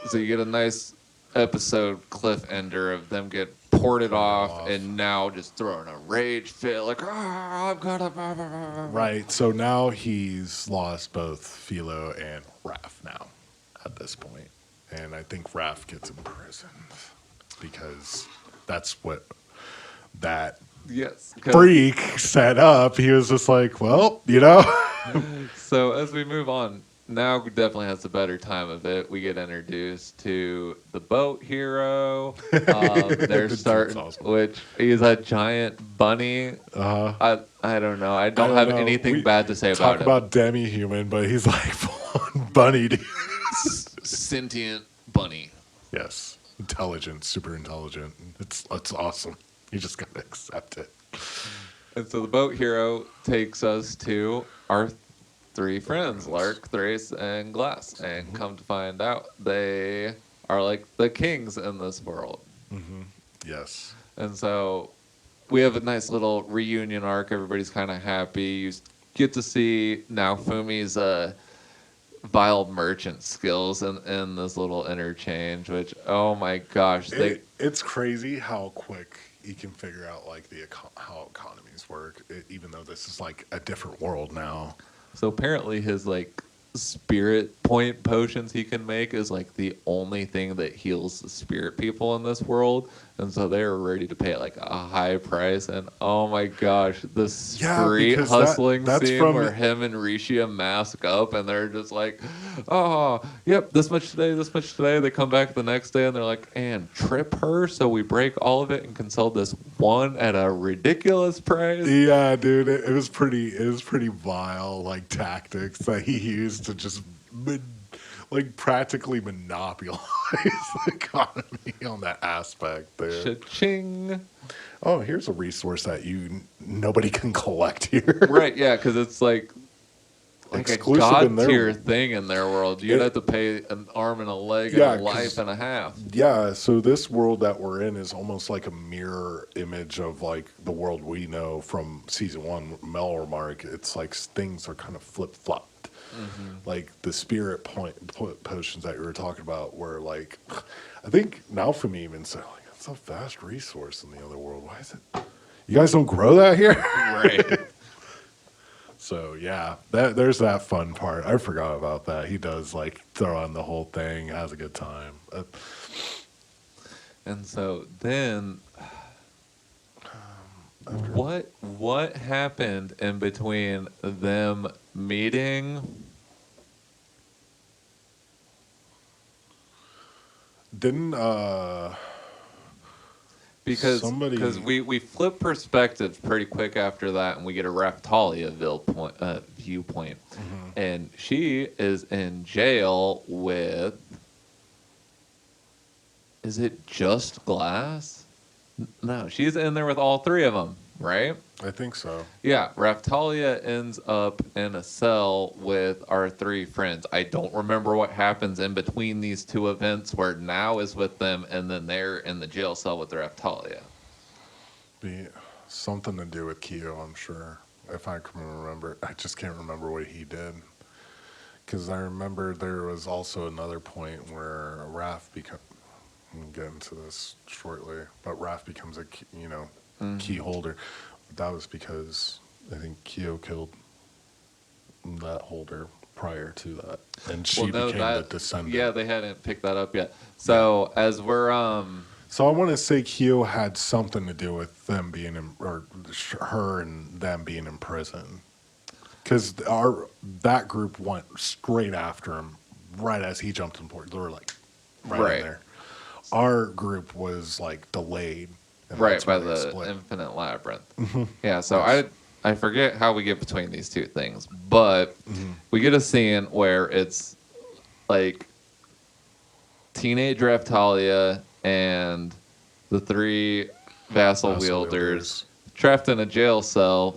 So you get a nice episode cliff ender of them get ported off and now just throwing a rage fit like, I'm gonna... Right. So now he's lost both Philo and Raph now at this point. And I think Raph gets imprisoned because... that's what that freak set up. He was just like, well, you know. So as we move on, now definitely has the better time of it. We get introduced to the boat hero. They're That's starting, awesome. which he's a giant bunny. Uh, I don't know. I I don't don't have know. anything We bad to say talk about him. about demi-human, but he's like full-on bunny. Dude. Sentient bunny. Yes, intelligent, super intelligent. It's awesome. You just gotta accept it. And so the boat hero takes us to our three friends, Lark, Thrace, and Glass. And come to find out, they are like the kings in this world. Yes. And so we have a nice little reunion arc. Everybody's kind of happy. You get to see now Fumi's vile merchant skills in this little interchange, which, oh my gosh. It's crazy how quick he can figure out like how economies work, even though this is like a different world now. So apparently his like spirit point potions he can make is like the only thing that heals the spirit people in this world. And so they're ready to pay like a high price. And oh my gosh, the street because hustling that's scene from where him and Rishia mask up and they're just like, oh, yep, this much today, this much today. They come back the next day and they're like, and trip her so we break all of it and can sell this one at a ridiculous price. Yeah, dude, it was pretty vile like tactics that he used to just like practically monopolize the economy on that aspect there. Cha-ching. Oh, here's a resource that nobody can collect here. Right, yeah, because it's like Exclusive a in god their tier world. thing in their world. You'd It- have to pay an arm and a leg Yeah, and a 'cause- life and a half. Yeah, so this world that we're in is almost like a mirror image of like the world we know from season one, Mel Remark. It's like things are kind of flip flopped. Like the spirit potions that you were talking about were like, I think now for me even said like it's a vast resource in the other world. Why is it? You guys don't grow that here? Right. So yeah, there's that fun part. I forgot about that. He does like throw on the whole thing, has a good time. And so then what happened in between them meeting? Didn't Because somebody- we flip perspectives pretty quick after that, and we get a Raftalia viewpoint, and she is in jail with. Is it just Glass? No, she's in there with all three of them, right? I think so. Yeah, Raftalia ends up in a cell with our three friends. I don't remember what happens in between these two events where now is with them and then they're in the jail cell with Raftalia. Be something to do with Kyo, I'm sure. If I can remember, I just can't remember what he did. Because I remember there was also another point where Raph becomes. We'll get into this shortly, but Raph becomes a key holder. That was because I think Kyo killed that holder prior to that, and she became the descendant. Yeah, they hadn't picked that up yet. So as we're So I want to say Kyo had something to do with them being in, or her and them being in prison, because that group went straight after him right as he jumped in port. They were like right in there. Our group was like delayed. Right by the infinite labyrinth. Yeah, so I forget how we get between these two things, but we get a scene where it's like teenage Raftalia and the three vassal wielders trapped in a jail cell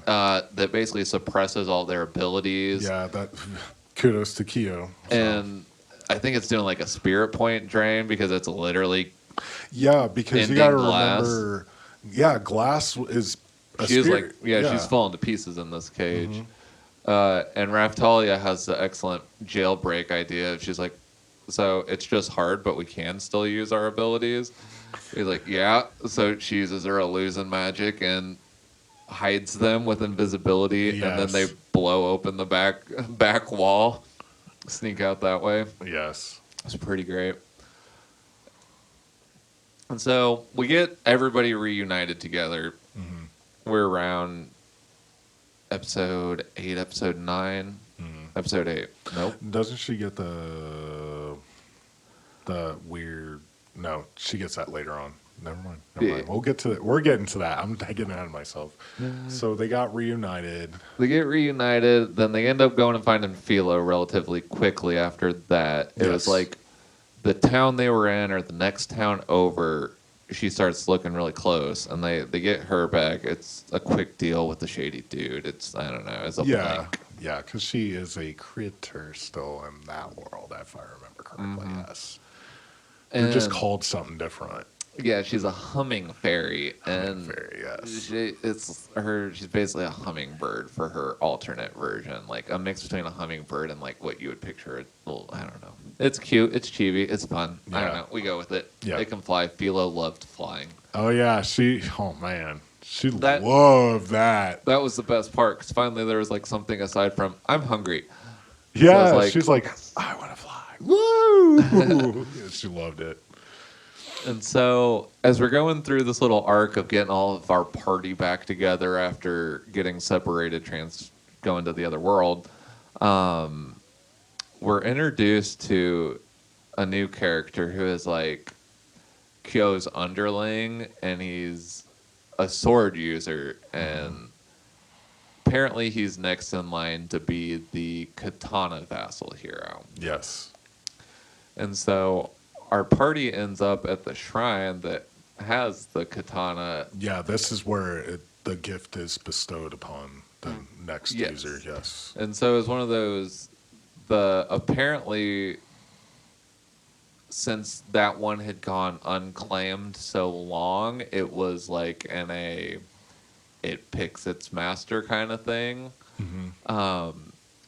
that basically suppresses all their abilities. Yeah, that kudos to Kyo. And I think it's doing like a spirit point drain because it's literally because you got to Glass. remember. Yeah, Glass is. She's like she's falling to pieces in this cage. And Raftalia has the excellent jailbreak idea. She's like, so it's just hard, but we can still use our abilities. He's like, yeah. So she uses her illusion magic and hides them with invisibility, and then they blow open the back wall, sneak out that way. Yes, it's pretty great. And so we get everybody reunited together. We're around episode 8, episode 9. Episode 8. Nope. Doesn't she get the weird? No, she gets that later on. Never mind. Never mind. We'll get to it. We're getting to that. I'm getting ahead of myself. So they got reunited. They get reunited, then they end up going and finding Philo relatively quickly after that. It was like the town they were in or the next town over, she starts looking really close, and they get her back. It's a quick deal with the shady dude. It's, I don't know, it's a blank. Yeah, because she is a critter still in that world, if I remember correctly, yes. They're just called something different. Yeah, she's a humming fairy, Yes. She's basically a hummingbird for her alternate version, like a mix between a hummingbird and like what you would picture. I don't know. It's cute. It's chibi. It's fun. I don't know. We go with it. Yeah. It can fly. Philo loved flying. Oh yeah, oh man, she loved that. That was the best part because finally there was like something aside from I'm hungry. Yeah, so she's like, I want to fly. Woo! Yeah, she loved it. And so, as we're going through this little arc of getting all of our party back together after getting separated, going to the other world, we're introduced to a new character who is like Kyo's underling, and he's a sword user, and apparently he's next in line to be the katana vassal hero. Yes. And so our party ends up at the shrine that has the katana. Yeah, this is where the gift is bestowed upon the next user. Yes. And so it's one of those. Apparently, since that one had gone unclaimed so long, it was like it picks its master kind of thing. Mm-hmm.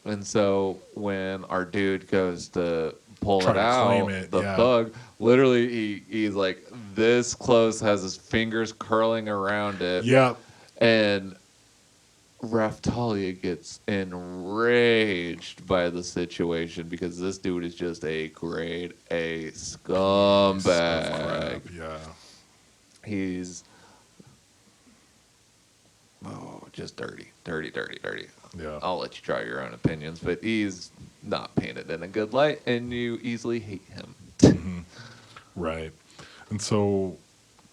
And so when our dude goes to pull it out, the thug literally he's like this close, has his fingers curling around it. Yep. And Raftalia gets enraged by the situation because this dude is just a grade A scumbag. Yeah. He's just dirty. Yeah. I'll let you draw your own opinions, but he's not painted in a good light, and you easily hate him. Mm-hmm. Right. And so,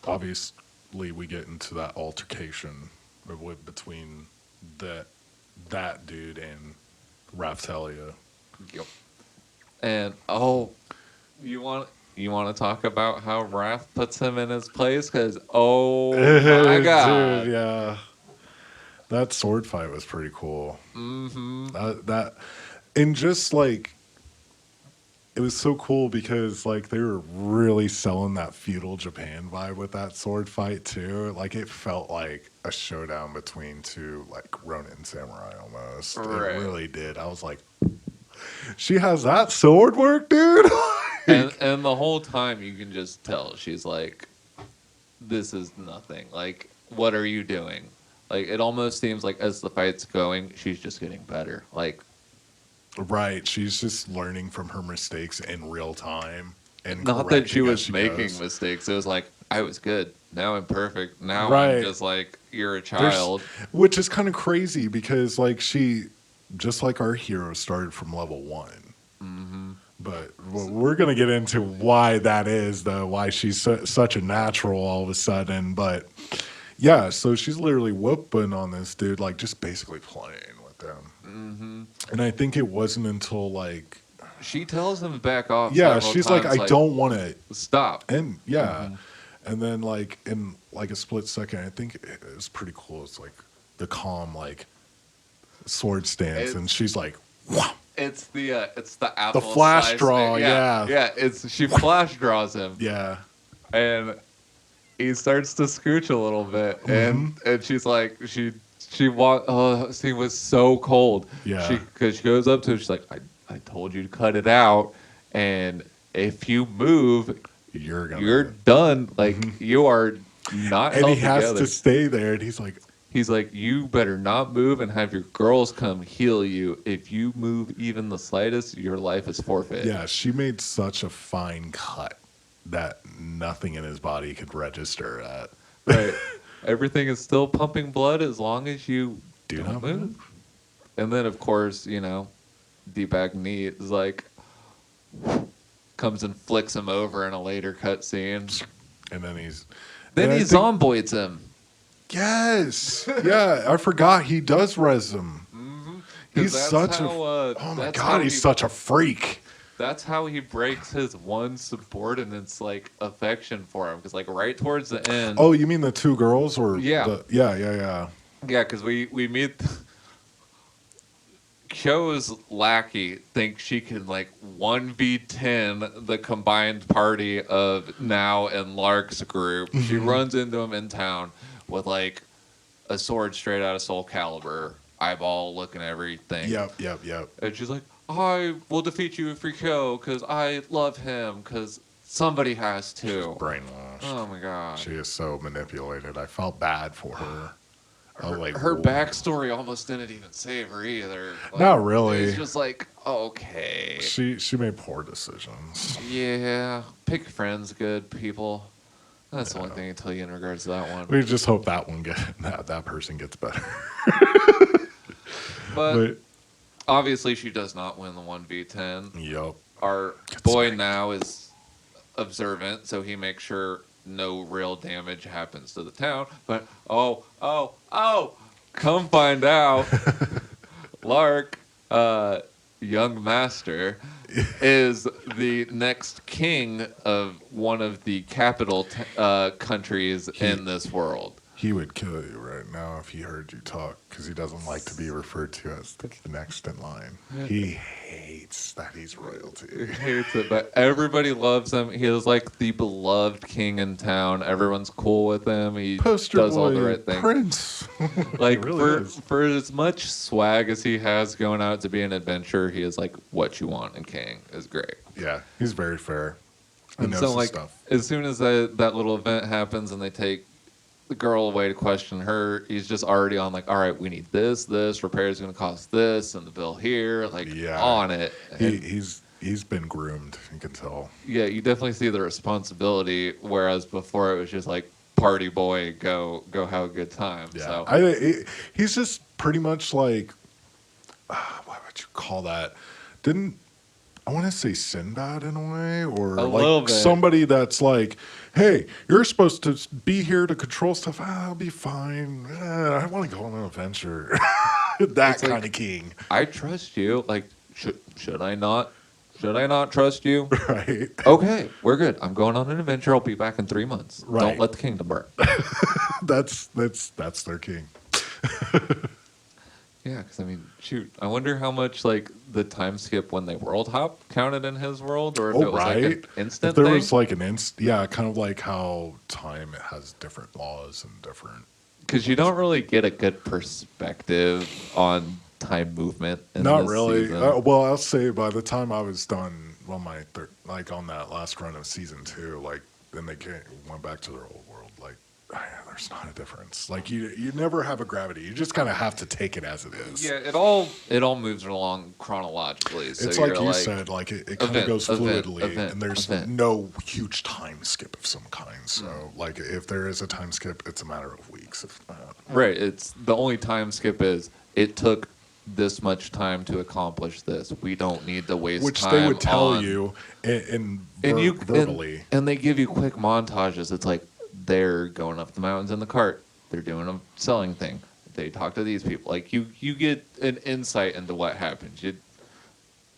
obviously, we get into that altercation between that dude and Raftalia. Yep. And you want to talk about how Raph puts him in his place? Because my god, dude, yeah. That sword fight was pretty cool. Mm-hmm. And just like, it was so cool because like they were really selling that feudal Japan vibe with that sword fight too. Like it felt like a showdown between two like Ronin samurai almost. Right. It really did. I was like, she has that sword work, dude. and the whole time you can just tell she's like, this is nothing. Like, what are you doing? Like, it almost seems like as the fight's going, she's just getting better. Like, right, she's just learning from her mistakes in real time. And not that she was making mistakes. It was like, I was good. Now I'm perfect. Now I'm just like, you're a child. Which is kind of crazy because, like, she, just like our hero, started from level 1. Mm-hmm. But we're going to get into why that is, though, why she's such a natural all of a sudden. But yeah, so she's literally whooping on this dude, like just basically playing with him. Mm-hmm. And I think it wasn't until like she tells him to back off. Yeah, she's like, I don't want to stop. And and then like in like a split second, I think it was pretty cool. It's like the calm like sword stance, and she's like, wow. It's the apple the flash draw. Yeah. She flash draws him. Yeah, and he starts to scooch a little bit, and she's like, he was so cold. Yeah. Because she goes up to him, she's like, I told you to cut it out, and if you move, you're done. Like, you are not and held he has together. to stay there, and he's like, you better not move and have your girls come heal you. If you move even the slightest, your life is forfeit. Yeah, she made such a fine cut that nothing in his body could register at. Right. Everything is still pumping blood as long as you do not move. And then, of course, D-bag Neat is like comes and flicks him over in a later cutscene. And then he's Then and I he think zomboids him. yes, yeah, I forgot he does res him. 'Cause He's that's such how, a oh my that's god, how he's he such a freak. that's how he breaks his one subordinate's like affection for him. Because like right towards the end, Oh, you mean the two girls or yeah, the yeah. yeah, because we meet Kyo's lackey thinks she can like 1v10 the combined party of Now and Lark's group. She runs into him in town with like a sword straight out of Soul Calibur, eyeball looking everything. Yep. And she's like, I will defeat you for Kyo because I love him because somebody has She's to. brainwashed. Oh my god. She is so manipulated. I felt bad for her. I was like, Her whoa. backstory almost didn't even save her either. Like, Not really. It's just like, okay. She made poor decisions. Yeah, pick friends, good people. That's the only thing I can tell you in regards to that one. We just hope that one that person gets better. But obviously, she does not win the 1v10. Yep. Our boy now is observant, so he makes sure no real damage happens to the town. But come find out, Lark, young master, is the next king of one of the capital countries in this world. He would kill you right now if he heard you talk because he doesn't like to be referred to as the next in line. He hates that he's royalty. He hates it, but everybody loves him. He is like the beloved king in town. Everyone's cool with him. He Poster does boy all the right things. Prince. Like really is. for as much swag as he has going out to be an adventurer, he is like what you want in king is great. Yeah, he's very fair. He And knows so his like stuff. as soon as that little event happens and they take the girl away to question her, he's just already on like, all right, we need this repair's going to cost this, and the bill here, like on it. And He's been groomed. You can tell. yeah, you definitely see the responsibility, whereas before it was just like party boy, go have a good time. Yeah, So he's just pretty much like what would you call that? Didn't I want to say Sinbad in a way, or A little like bit. somebody that's like, hey, you're supposed to be here to control stuff. I'll be fine. I want to go on an adventure. That It's like, kind of king, I trust you. Like, should I not? Should I not trust you? right? Okay, we're good. I'm going on an adventure. I'll be back in 3 months. Right. Don't let the kingdom burn. That's their king. Yeah, because I mean, shoot, I wonder how much like the time skip when they world hop counted in his world, or if it was like an instant If there thing. was like an yeah, kind of like how time has different laws and different. Because you don't really get a good perspective on time movement. In Not this really. season. Well, I'll say by the time I was done on my like on that last run of season 2, like then they went back to their old world. Like there's not a difference. Like you never have a gravity. You just kind of have to take it as it is. Yeah, it all moves along chronologically. So It's you're like you said, like it kind of event, goes event, fluidly, event, and there's event. no huge time skip of some kind. So, like, if there is a time skip, it's a matter of weeks. If not. Right. It's the only time skip is it took this much time to accomplish this. We don't need to waste Which time. they would tell on, you in and you verbally. and they give you quick montages. It's like they're going up the mountains in the cart. They're doing a selling thing. They talk to these people. Like you get an insight into what happens.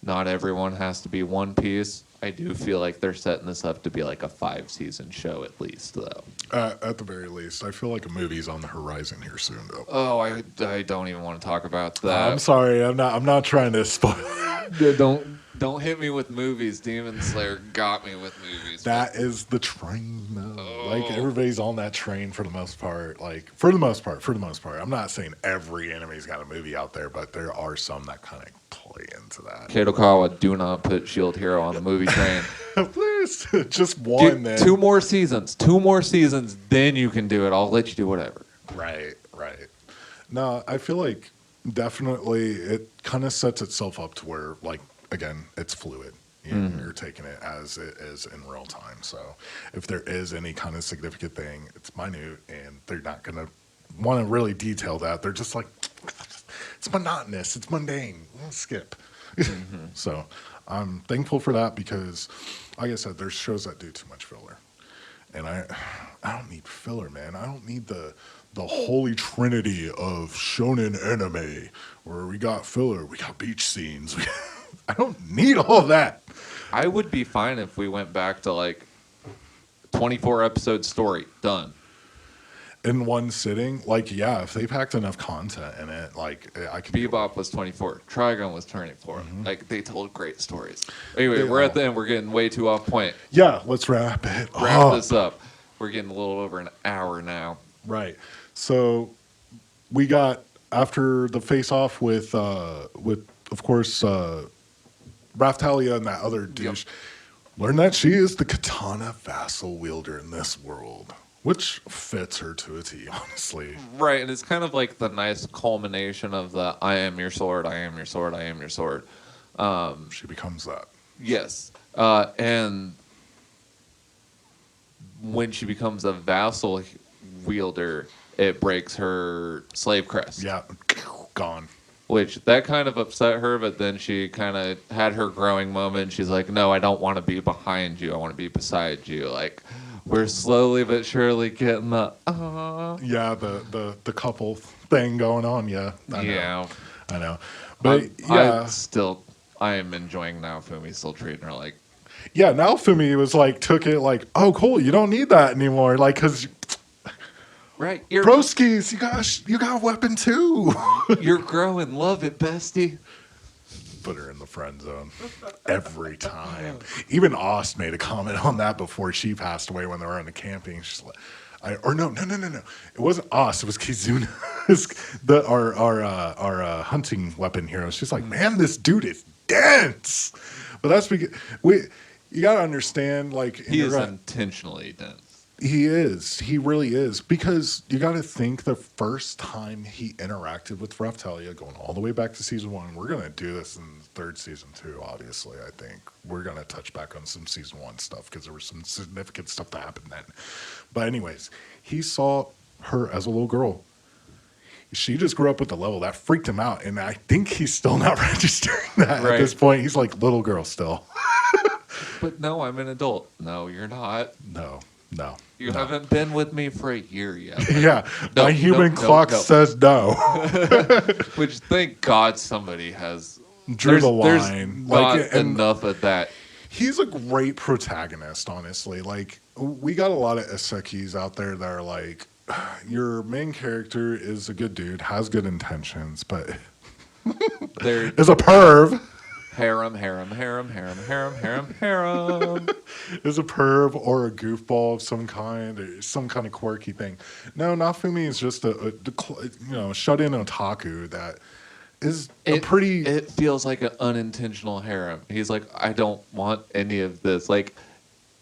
Not everyone has to be One Piece. I do feel like they're setting this up to be like a 5-season show at least, though. At the very least, I feel like a movie's on the horizon here soon, though. Oh, I don't even want to talk about that. I'm sorry, I'm not trying to spoil. Don't hit me with movies. Demon Slayer got me with movies. That is the train, though. Oh. Like everybody's on that train for the most part. Like for the most part. I'm not saying every anime's got a movie out there, but there are some that kind of play into that. Kadokawa, do not put Shield Hero on the movie train. Please, just one. Then 2 more seasons. 2 more seasons, then you can do it. I'll let you do whatever. Right. No, I feel like definitely it kind of sets itself up to where, like, again, it's fluid. You're taking it as it is in real time. So if there is any kind of significant thing, it's minute, and they're not going to want to really detail that. They're just like, it's monotonous. It's mundane. We'll skip. So I'm thankful for that because, like I said, there's shows that do too much filler. And I don't need filler, man. I don't need the holy trinity of shonen anime where we got filler, we got beach scenes. I don't need all that. I would be fine if we went back to like 24 episode story done. In one sitting, like, yeah, if they packed enough content in it, like, I could. Bebop was 24. Trigun was 24. Like, they told great stories. Anyway, They we're at all- the end. We're getting way too off point. Yeah, let's wrap it. Wrap this up. We're getting a little over an hour now. Right. So we got after the face off with of course Raftalia and that other douche. Learn that she is the katana vassal wielder in this world, which fits her to a T, honestly. Right, and it's kind of like the nice culmination of the I am your sword, I am your sword, I am your sword. She becomes that. Yes. And when she becomes a vassal wielder, it breaks her slave crest. Yeah, gone. Which that kind of upset her, but then she kind of had her growing moment. She's like, "No, I don't want to be behind you. I want to be beside you." Like, we're slowly but surely getting the Yeah, the couple thing going on. Yeah, I know. But I am enjoying Naofumi still treating her like. yeah, now Fumi was like took it like, oh cool, you don't need that anymore, like because Right, you're broskies, you got a weapon too. you're growing. Love it, bestie. Put her in the friend zone every time. Even Ost made a comment on that before she passed away when they were on the camping. She's like, no. It wasn't Ost. It was Kizuna, our hunting weapon hero. She's like, man, this dude is dense. But that's because you gotta understand, like He is intentionally dense. he is. He really is. Because you got to think the first time he interacted with Raftalia, going all the way back to season 1, we're going to do this in the third season too, obviously, I think. We're going to touch back on some season 1 stuff because there was some significant stuff that happened then. But anyways, he saw her as a little girl. She just grew up with the level. That freaked him out. And I think he's still not registering that at this point. He's like, little girl still. But no, I'm an adult. No, you're not. No. You haven't been with me for a year yet. Yeah, my human clock says no. Which, thank God, somebody has drew the line. There's not enough of that. He's a great protagonist, honestly. Like, we got a lot of isekis out there that are like, your main character is a good dude, has good intentions, but is a perv. Harem. Is a perv or a goofball of some kind, or some kind of quirky thing. No, Naofumi is just a shut-in otaku that is a pretty. It feels like an unintentional harem. He's like, I don't want any of this. Like,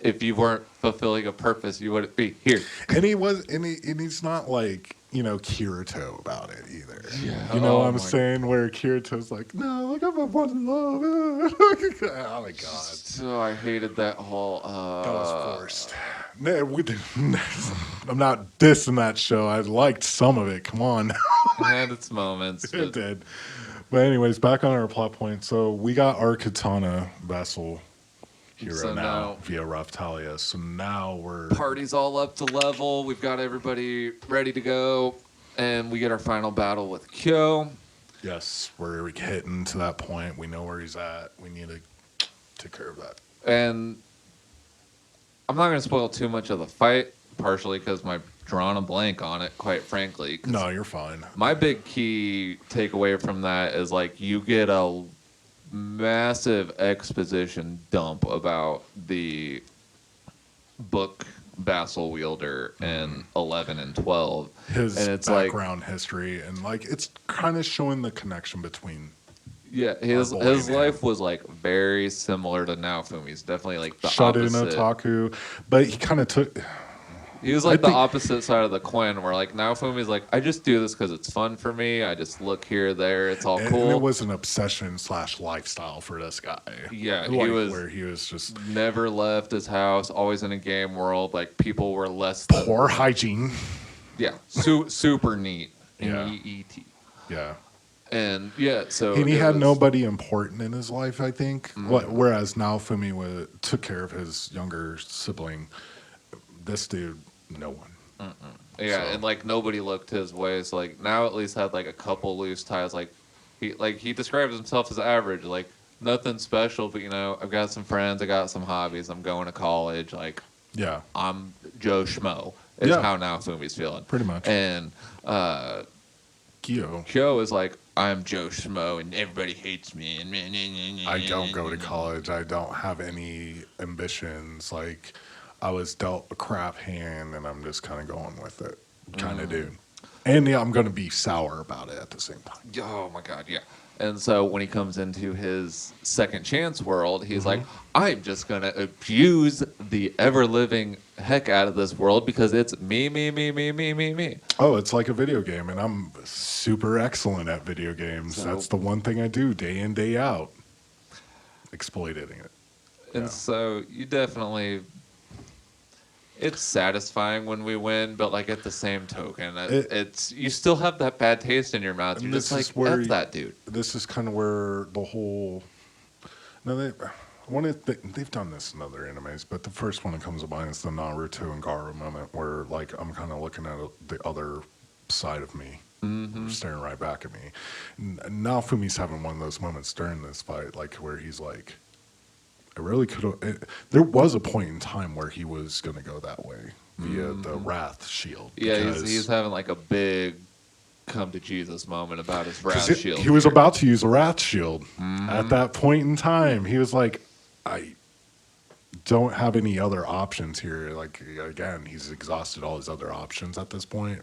if you weren't fulfilling a purpose, you wouldn't be here. And he's not like, Kirito about it either. Yeah. You know what I'm saying? Where Kirito's like, no, like I'm a one love. Oh my god. So I hated that whole. That was forced. I'm not dissing that show. I liked some of it. Come on. It had its moments. It did. But anyways, back on our plot point. So we got our katana vassal hero now via Raftalia. So now we're party's all up to level. We've got everybody ready to go, and we get our final battle with Kyo. Yes, we're hitting to that point. We know where he's at. We need to take care of that. And I'm not going to spoil too much of the fight, partially because I'm drawing a blank on it, quite frankly. No, you're fine. My big key takeaway from that is, like, you get a massive exposition dump about the book vassal wielder in 11 and 12. His and it's background history, and like it's kind of showing the connection between. Yeah, his life was like very similar to Naofumi's. Definitely like the Shut opposite. in otaku, but he kind of took. He was like the opposite side of the coin, where like Naofumi's like, I just do this because it's fun for me. I just look here, there, it's all cool. And it was an obsession / lifestyle for this guy. Yeah, he was just never left his house, always in a game world. Like people were less poor hygiene. Yeah, super neat. Yeah. EET. Yeah. And yeah, so And he it had was- nobody important in his life, I think. Mm-hmm. Whereas Naofumi took care of his younger sibling. This dude, no one. Yeah, So- and like nobody looked his way. So like now at least had like a couple loose ties. Like he describes himself as average. Like nothing special, but you know I've got some friends, I got some hobbies. I'm going to college. Like Yeah, I'm Joe Schmo. Is Yeah. how now Fumi's feeling. pretty much. And Gyo, Joe is like I'm Joe Schmo and everybody hates me. And I don't go to college. I don't have any ambitions. Like, I was dealt a crap hand, and I'm just kind of going with it, kind of dude. And yeah, I'm going to be sour about it at the same time. Oh my god, yeah. And so when he comes into his second chance world, he's like, Mm-hmm. I'm just gonna abuse the ever living heck out of this world because it's me. Oh, it's like a video game, and I'm super excellent at video games. So- That's the one thing I do day in, day out, exploiting it. And Yeah. so you definitely, it's satisfying when we win, but like at the same token, it's you still have that bad taste in your mouth. And You're just this like, is where F that dude. This is kind of where the whole. No, they've done this in other animes, but the first one that comes to mind is the Naruto and Gaara moment, where like I'm kind of looking at the other side of me, staring right back at me. Naofumi's having one of those moments during this fight, like where he's like, I really could have. There was a point in time where he was going to go that way via the Wrath Shield. Yeah, because- he's having like a big come to Jesus moment about his 'cause wrath shield. He was here. about to use a Wrath Shield at that point in time. He was like, I don't have any other options here. Like, again, he's exhausted all his other options at this point,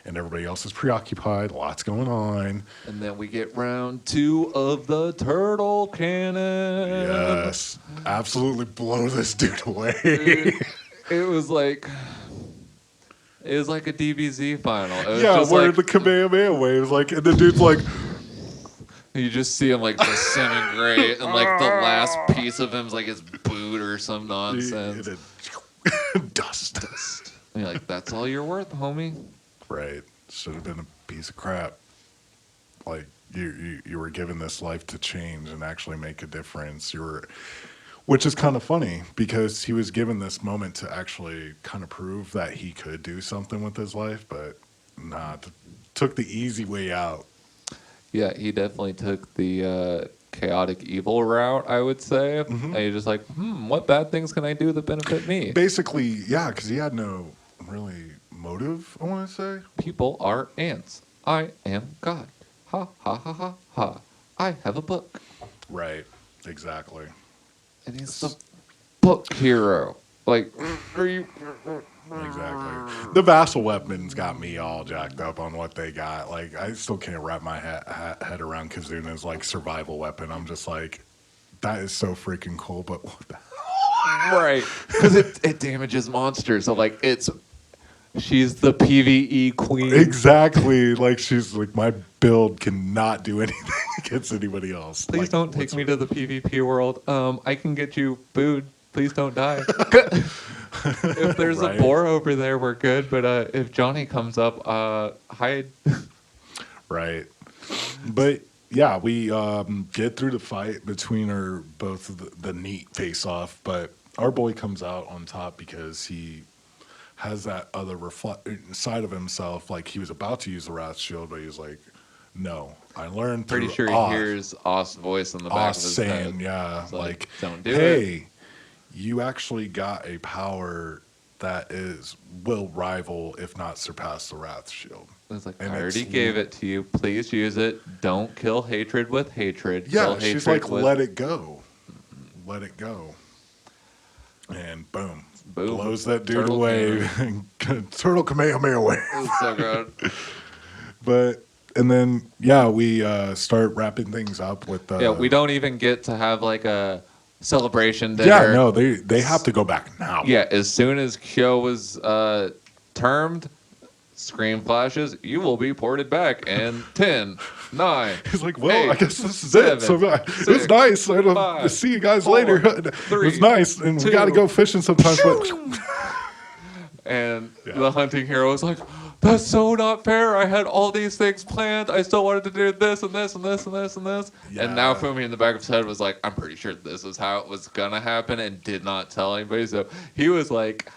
and everybody else is preoccupied. Lots going on. And then we get round 2 of the turtle cannon. Yes, absolutely blow this dude away. It was like a DBZ final. It was Yeah, just where like, the Kamehameha waves, like, and the dude's like, you just see him like disintegrate, and like the last piece of him's like his boot or some nonsense. dust. And you're like, that's all you're worth, homie. Right. Should have been a piece of crap. Like you were given this life to change and actually make a difference. Which is kind of funny because he was given this moment to actually kind of prove that he could do something with his life, but took the easy way out. Yeah, he definitely took the chaotic evil route, I would say. And you're just like, what bad things can I do that benefit me? Basically, yeah, because he had no really motive, I want to say. People are ants. I am God. Ha ha ha ha ha. I have a book. Right. Exactly. And he's the book hero. Like, are you? Exactly. The vassal weapons got me all jacked up on what they got. Like, I still can't wrap my head around Kazuna's like survival weapon. I'm just like, that is so freaking cool. But what the Right. Because it damages monsters. So, like, she's the PvE queen. exactly? Like, she's like, my build cannot do anything against anybody else. Please Like, don't take me to the PvP world. I can get you food. Please don't die. If there's Right. a boar over there, we're good. But if Johnny comes up, hide. Right. But yeah, we get through the fight between both of the neat face off, but our boy comes out on top because he has that other side of himself. Like he was about to use the Wrath Shield, but he's like, no, I learned Pretty through sure he Oth. hears Ost's voice in the back of his saying, head. yeah, It's like, don't do it. hey, you actually got a power that will rival, if not surpass, the Wrath Shield. It's like, And I already it's- gave it to you. Please use it. Don't kill hatred with hatred. Yeah, Kill she's hatred like, with... let it go. Let it go. And boom. Boom. Blows that dude Turtle away. Turtle Kamehameha away. It's so good. And then, yeah, we start wrapping things up with... Yeah, we don't even get to have like a celebration dinner. Yeah, no, they have to go back now. Yeah, as soon as Kyo was termed, screen flashes, you will be ported back in 10, 9. He's like, well, 8, I guess this is it. So 7, it was 6, nice. I don't 5, see you guys 4, later. It 3, was nice, and we 2, got to go fishing sometimes. But And the hunting hero was like, that's so not fair. I had all these things planned. I still wanted to do this and this and this and this and this. And now Yeah. Fumi in the back of his head was like, I'm pretty sure this is how it was gonna happen, and did not tell anybody. So he was like,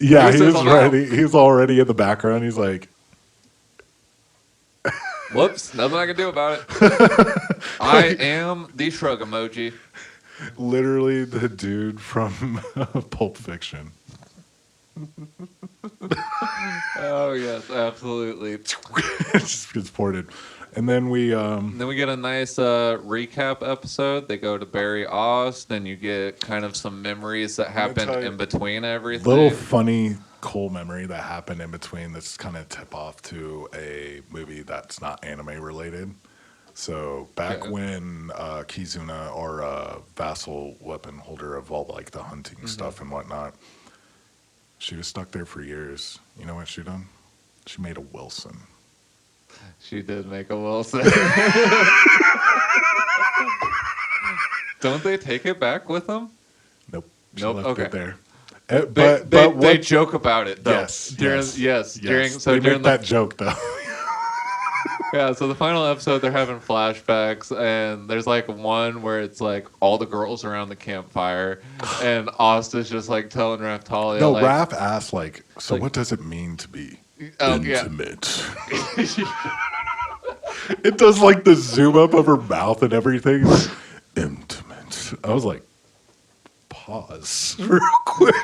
Yeah, he "This is was allowed." ready. He was already in the background. He's like, Whoops, nothing I can do about it. I am the shrug emoji. literally the dude from Pulp Fiction. Oh yes, absolutely. Just gets ported. And then we Then we get a nice recap episode. They go to Barry Ost, and you get kind of some memories that happened tell you- in between everything. little funny cool memory that happened in between that's kind of tip off to a movie that's not anime related. So back Okay. when Kizuna, or vassal weapon holder of all like the hunting stuff and whatnot, she was stuck there for years. You know what she done? She made a Wilson. She did make a Wilson. Don't they take it back with them? Nope. She Nope, left okay. it there. They What? joke about it though. Yes. During, yes. during they during make that joke though. yeah, so the final episode they're having flashbacks, and there's like one where it's like all the girls around the campfire, and Asta's just like telling Raftalia, No, like, Raph asked like, so like- what does it mean to be oh, yeah. intimate? It does like the zoom up of her mouth and everything. Intimate. I was like, pause real quick.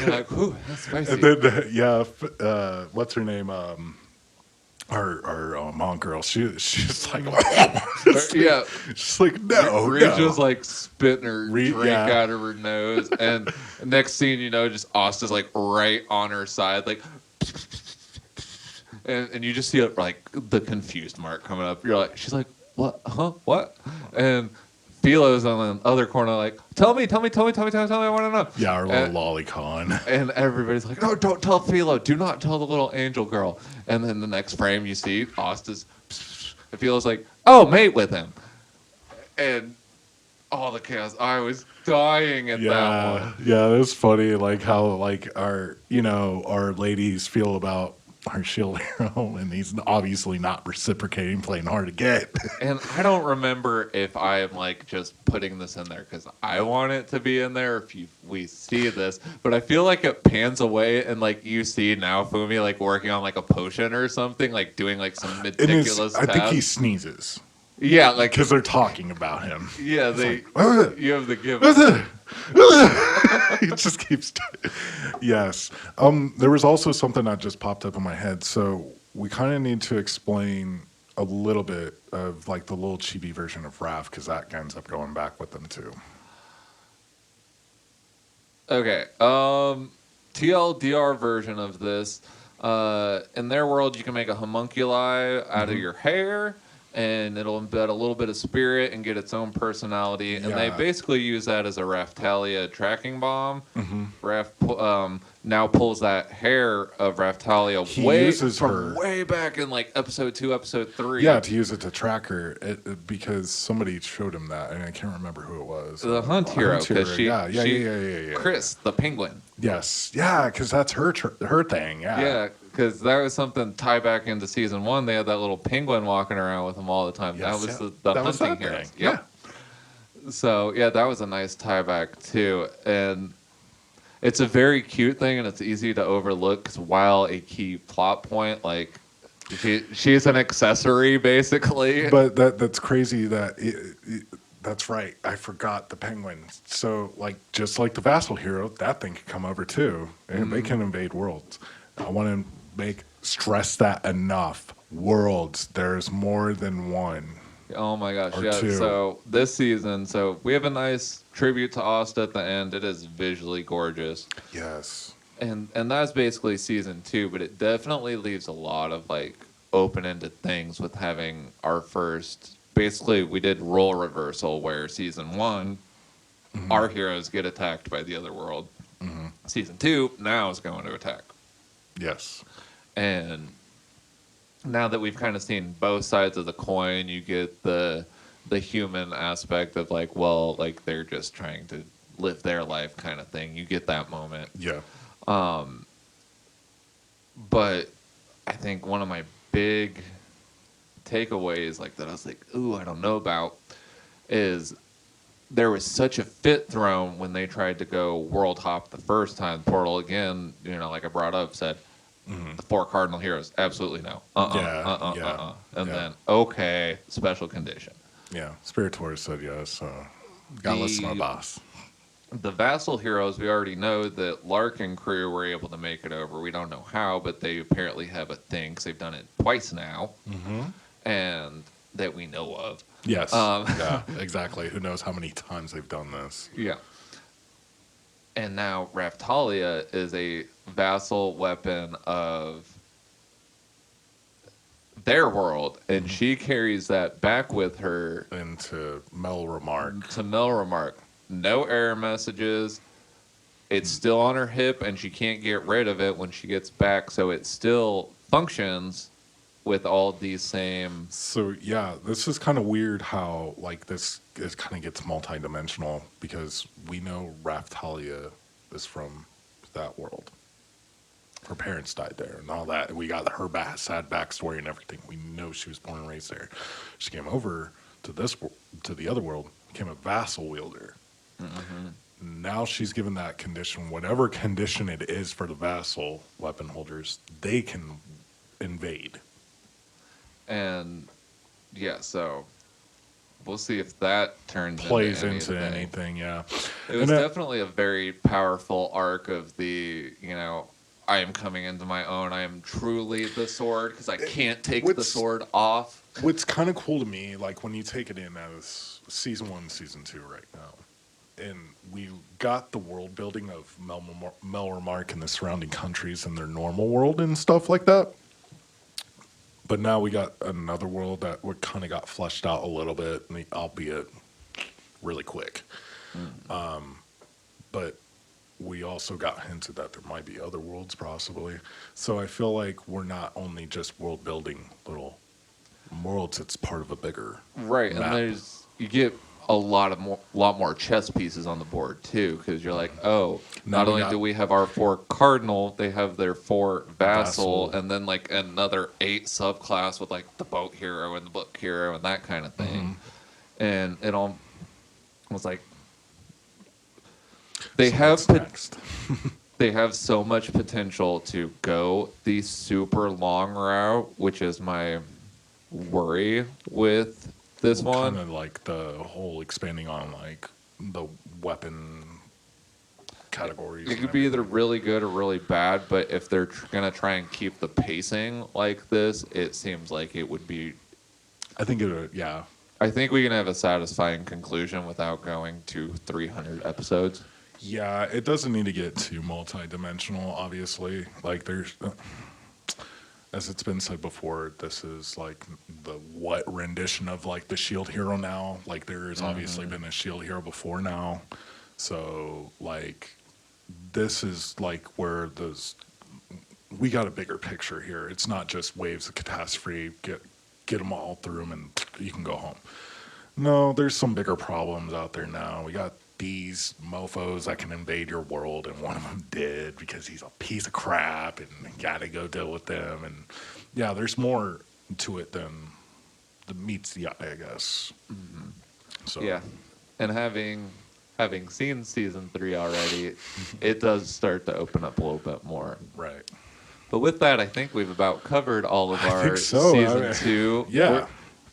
You're like, whew, that's spicy. And then what's her name? Our mom girl. She's like, yeah, she's like, no, Reed no. just like spitting her Reed, drink yeah. out of her nose, and next scene, you know, just Asta's like right on her side, like, and you just see it like the confused mark coming up. You're like, she's like, what? Huh? What? And Philo's on the other corner, like, tell me, I want to know. Yeah, our little And- lolicon. And everybody's like, no, don't tell Philo. Do not tell the little angel girl. And then the next frame you see Asta's, and Philo's like, oh, mate with him. And all the chaos. I was dying at that Yeah, one. yeah, it was funny. Like how like our ladies feel about our shield hero, and he's obviously not reciprocating, playing hard to get. And I don't remember if I am like just putting this in there because I want it to be in there. If we see this, but I feel like it pans away and like you see now Fumi like working on like a potion or something, like doing like some meticulous. I think he tasks. sneezes Yeah, like because they're talking about him. yeah, they. What was it? You have the give. What was it? He just keeps. Yes. There was also something that just popped up in my head. So we kind of need to explain a little bit of like the little chibi version of Raph, because that ends up going back with them too. Okay. TLDR version of this. In their world, you can make a homunculi out of your hair, and it'll embed a little bit of spirit and get its own personality. And they Yeah. basically use that as a Raftalia tracking bomb. Raph now pulls that hair of Raftalia He way uses from her- way back in like episode 2, episode 3. Yeah, to use it to track her, because somebody showed him that, and I can't remember who it was. The hunt hero, because she, yeah. Chris, the penguin. Yes, yeah, because that's her thing. Yeah, Yeah, because that was something tie back into season 1. They had that little penguin walking around with them all the time. Yes, that was yeah. the That was hunting that hero. thing, Yep. So yeah, that was a nice tie back too, and it's a very cute thing, and it's easy to overlook because while a key plot point, like she's an accessory basically. But that's crazy that that's right. I forgot the penguin. So like just like the vassal hero, that thing can come over too, and they can invade worlds. I want to stress that enough. Worlds. There's more than one. Oh my gosh, Or yeah. two. So this season, so we have a nice tribute to Asta at the end. It is visually gorgeous. Yes. And that's basically season 2, but it definitely leaves a lot of like open-ended things with having our first. Basically, we did role reversal where season 1, our heroes get attacked by the other world. Season 2 now is going to attack, Yes. and now that we've kind of seen both sides of the coin, you get the human aspect of like, well, like they're just trying to live their life kind of thing. You get that moment. Yeah. But I think one of my big takeaways, like that I was like, ooh, I don't know about, is there was such a fit thrown when they tried to go world hop the first time. Portal again, like I brought up, said the 4 cardinal heroes, absolutely no. Yeah, yeah, And yeah. then, okay, special condition. Yeah, Spiritor said yes. So gotta listen to our The boss. the vassal heroes, we already know that Lark and crew were able to make it over. We don't know how, but they apparently have a thing 'cause they've done it twice now, and that we know of. Yes. Yeah, exactly. Who knows how many times they've done this? Yeah. And now Raftalia is a vassal weapon of their world, and she carries that back with her Into Mel Remark. to Melremark. No error messages. It's still on her hip, and she can't get rid of it when she gets back, so it still functions with all these same... So yeah, this is kind of weird how like this is kind of gets multidimensional because we know Raftalia is from that world. Her parents died there and all that. We got her sad backstory and everything. We know she was born and raised there. She came over to to the other world, became a vassal wielder. Now she's given that condition, whatever condition it is for the vassal weapon holders, they can invade. And yeah, so we'll see if that turns Plays into into anything, yeah. It was And definitely a very powerful arc of the, I am coming into my own. I am truly the sword because I can't take the sword off. What's kind of cool to me, like when you take it in as season 1, season 2 right now, and we got the world building of Melremark and the surrounding countries and their normal world and stuff like that. But now we got another world that kind of got fleshed out a little bit, albeit really quick. But we also got hinted that there might be other worlds possibly. So I feel like we're not only just world building little worlds, it's part of a bigger Right, map. and you get a lot more chess pieces on the board too, because you're like, oh, Now not we only got- do we have our 4 cardinal, they have their 4 vassal, Vassal. and then like another 8 subclass with like the boat hero and the book hero and that kind of thing, and it all was like they So have what's next? they have so much potential to go the super long route, which is my worry with this one. Kind of like the whole expanding on like the weapon categories. It and could be either everything. really good or really bad, but if they're going to try and keep the pacing like this, it seems like it would be... I think it would, yeah. I think we can have a satisfying conclusion without going to 300 episodes. Yeah, it doesn't need to get too multi-dimensional, obviously. Like there's, as it's been said before, this is like the what rendition of like the Shield Hero now. Like there has obviously been a Shield Hero before now. So like this is like where we got a bigger picture here. It's not just waves of catastrophe, get them all through them and you can go home. No, there's some bigger problems out there now. We got these mofos that can invade your world, and one of them did because he's a piece of crap, and you gotta go deal with them. And yeah, there's more to it than meets the eye, I guess. So Yeah. And having seen season 3 already, it does start to open up a little bit more. right. But with that, I think we've about covered all of I our think so. season 2. Yeah. We're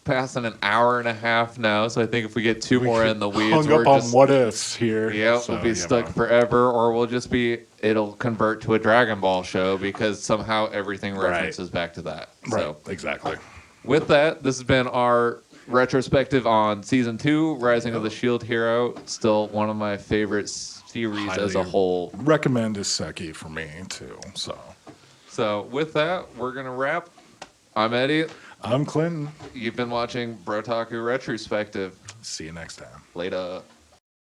passing an hour and a half now, so I think if we get 2 more in the weeds, Hung we're up on just... what ifs here. Yeah, So, we'll be you stuck know. forever, or we'll just be... It'll convert to a Dragon Ball show because somehow everything references back to that. Right, So exactly. with that, this has been our retrospective on season 2, Rising of the Shield Hero. Still one of my favorite series as a Highly whole. Recommend Iseki for me too. So with that, we're gonna wrap. I'm Eddie. I'm Clinton. You've been watching Brotaku Retrospective. See you next time. Later.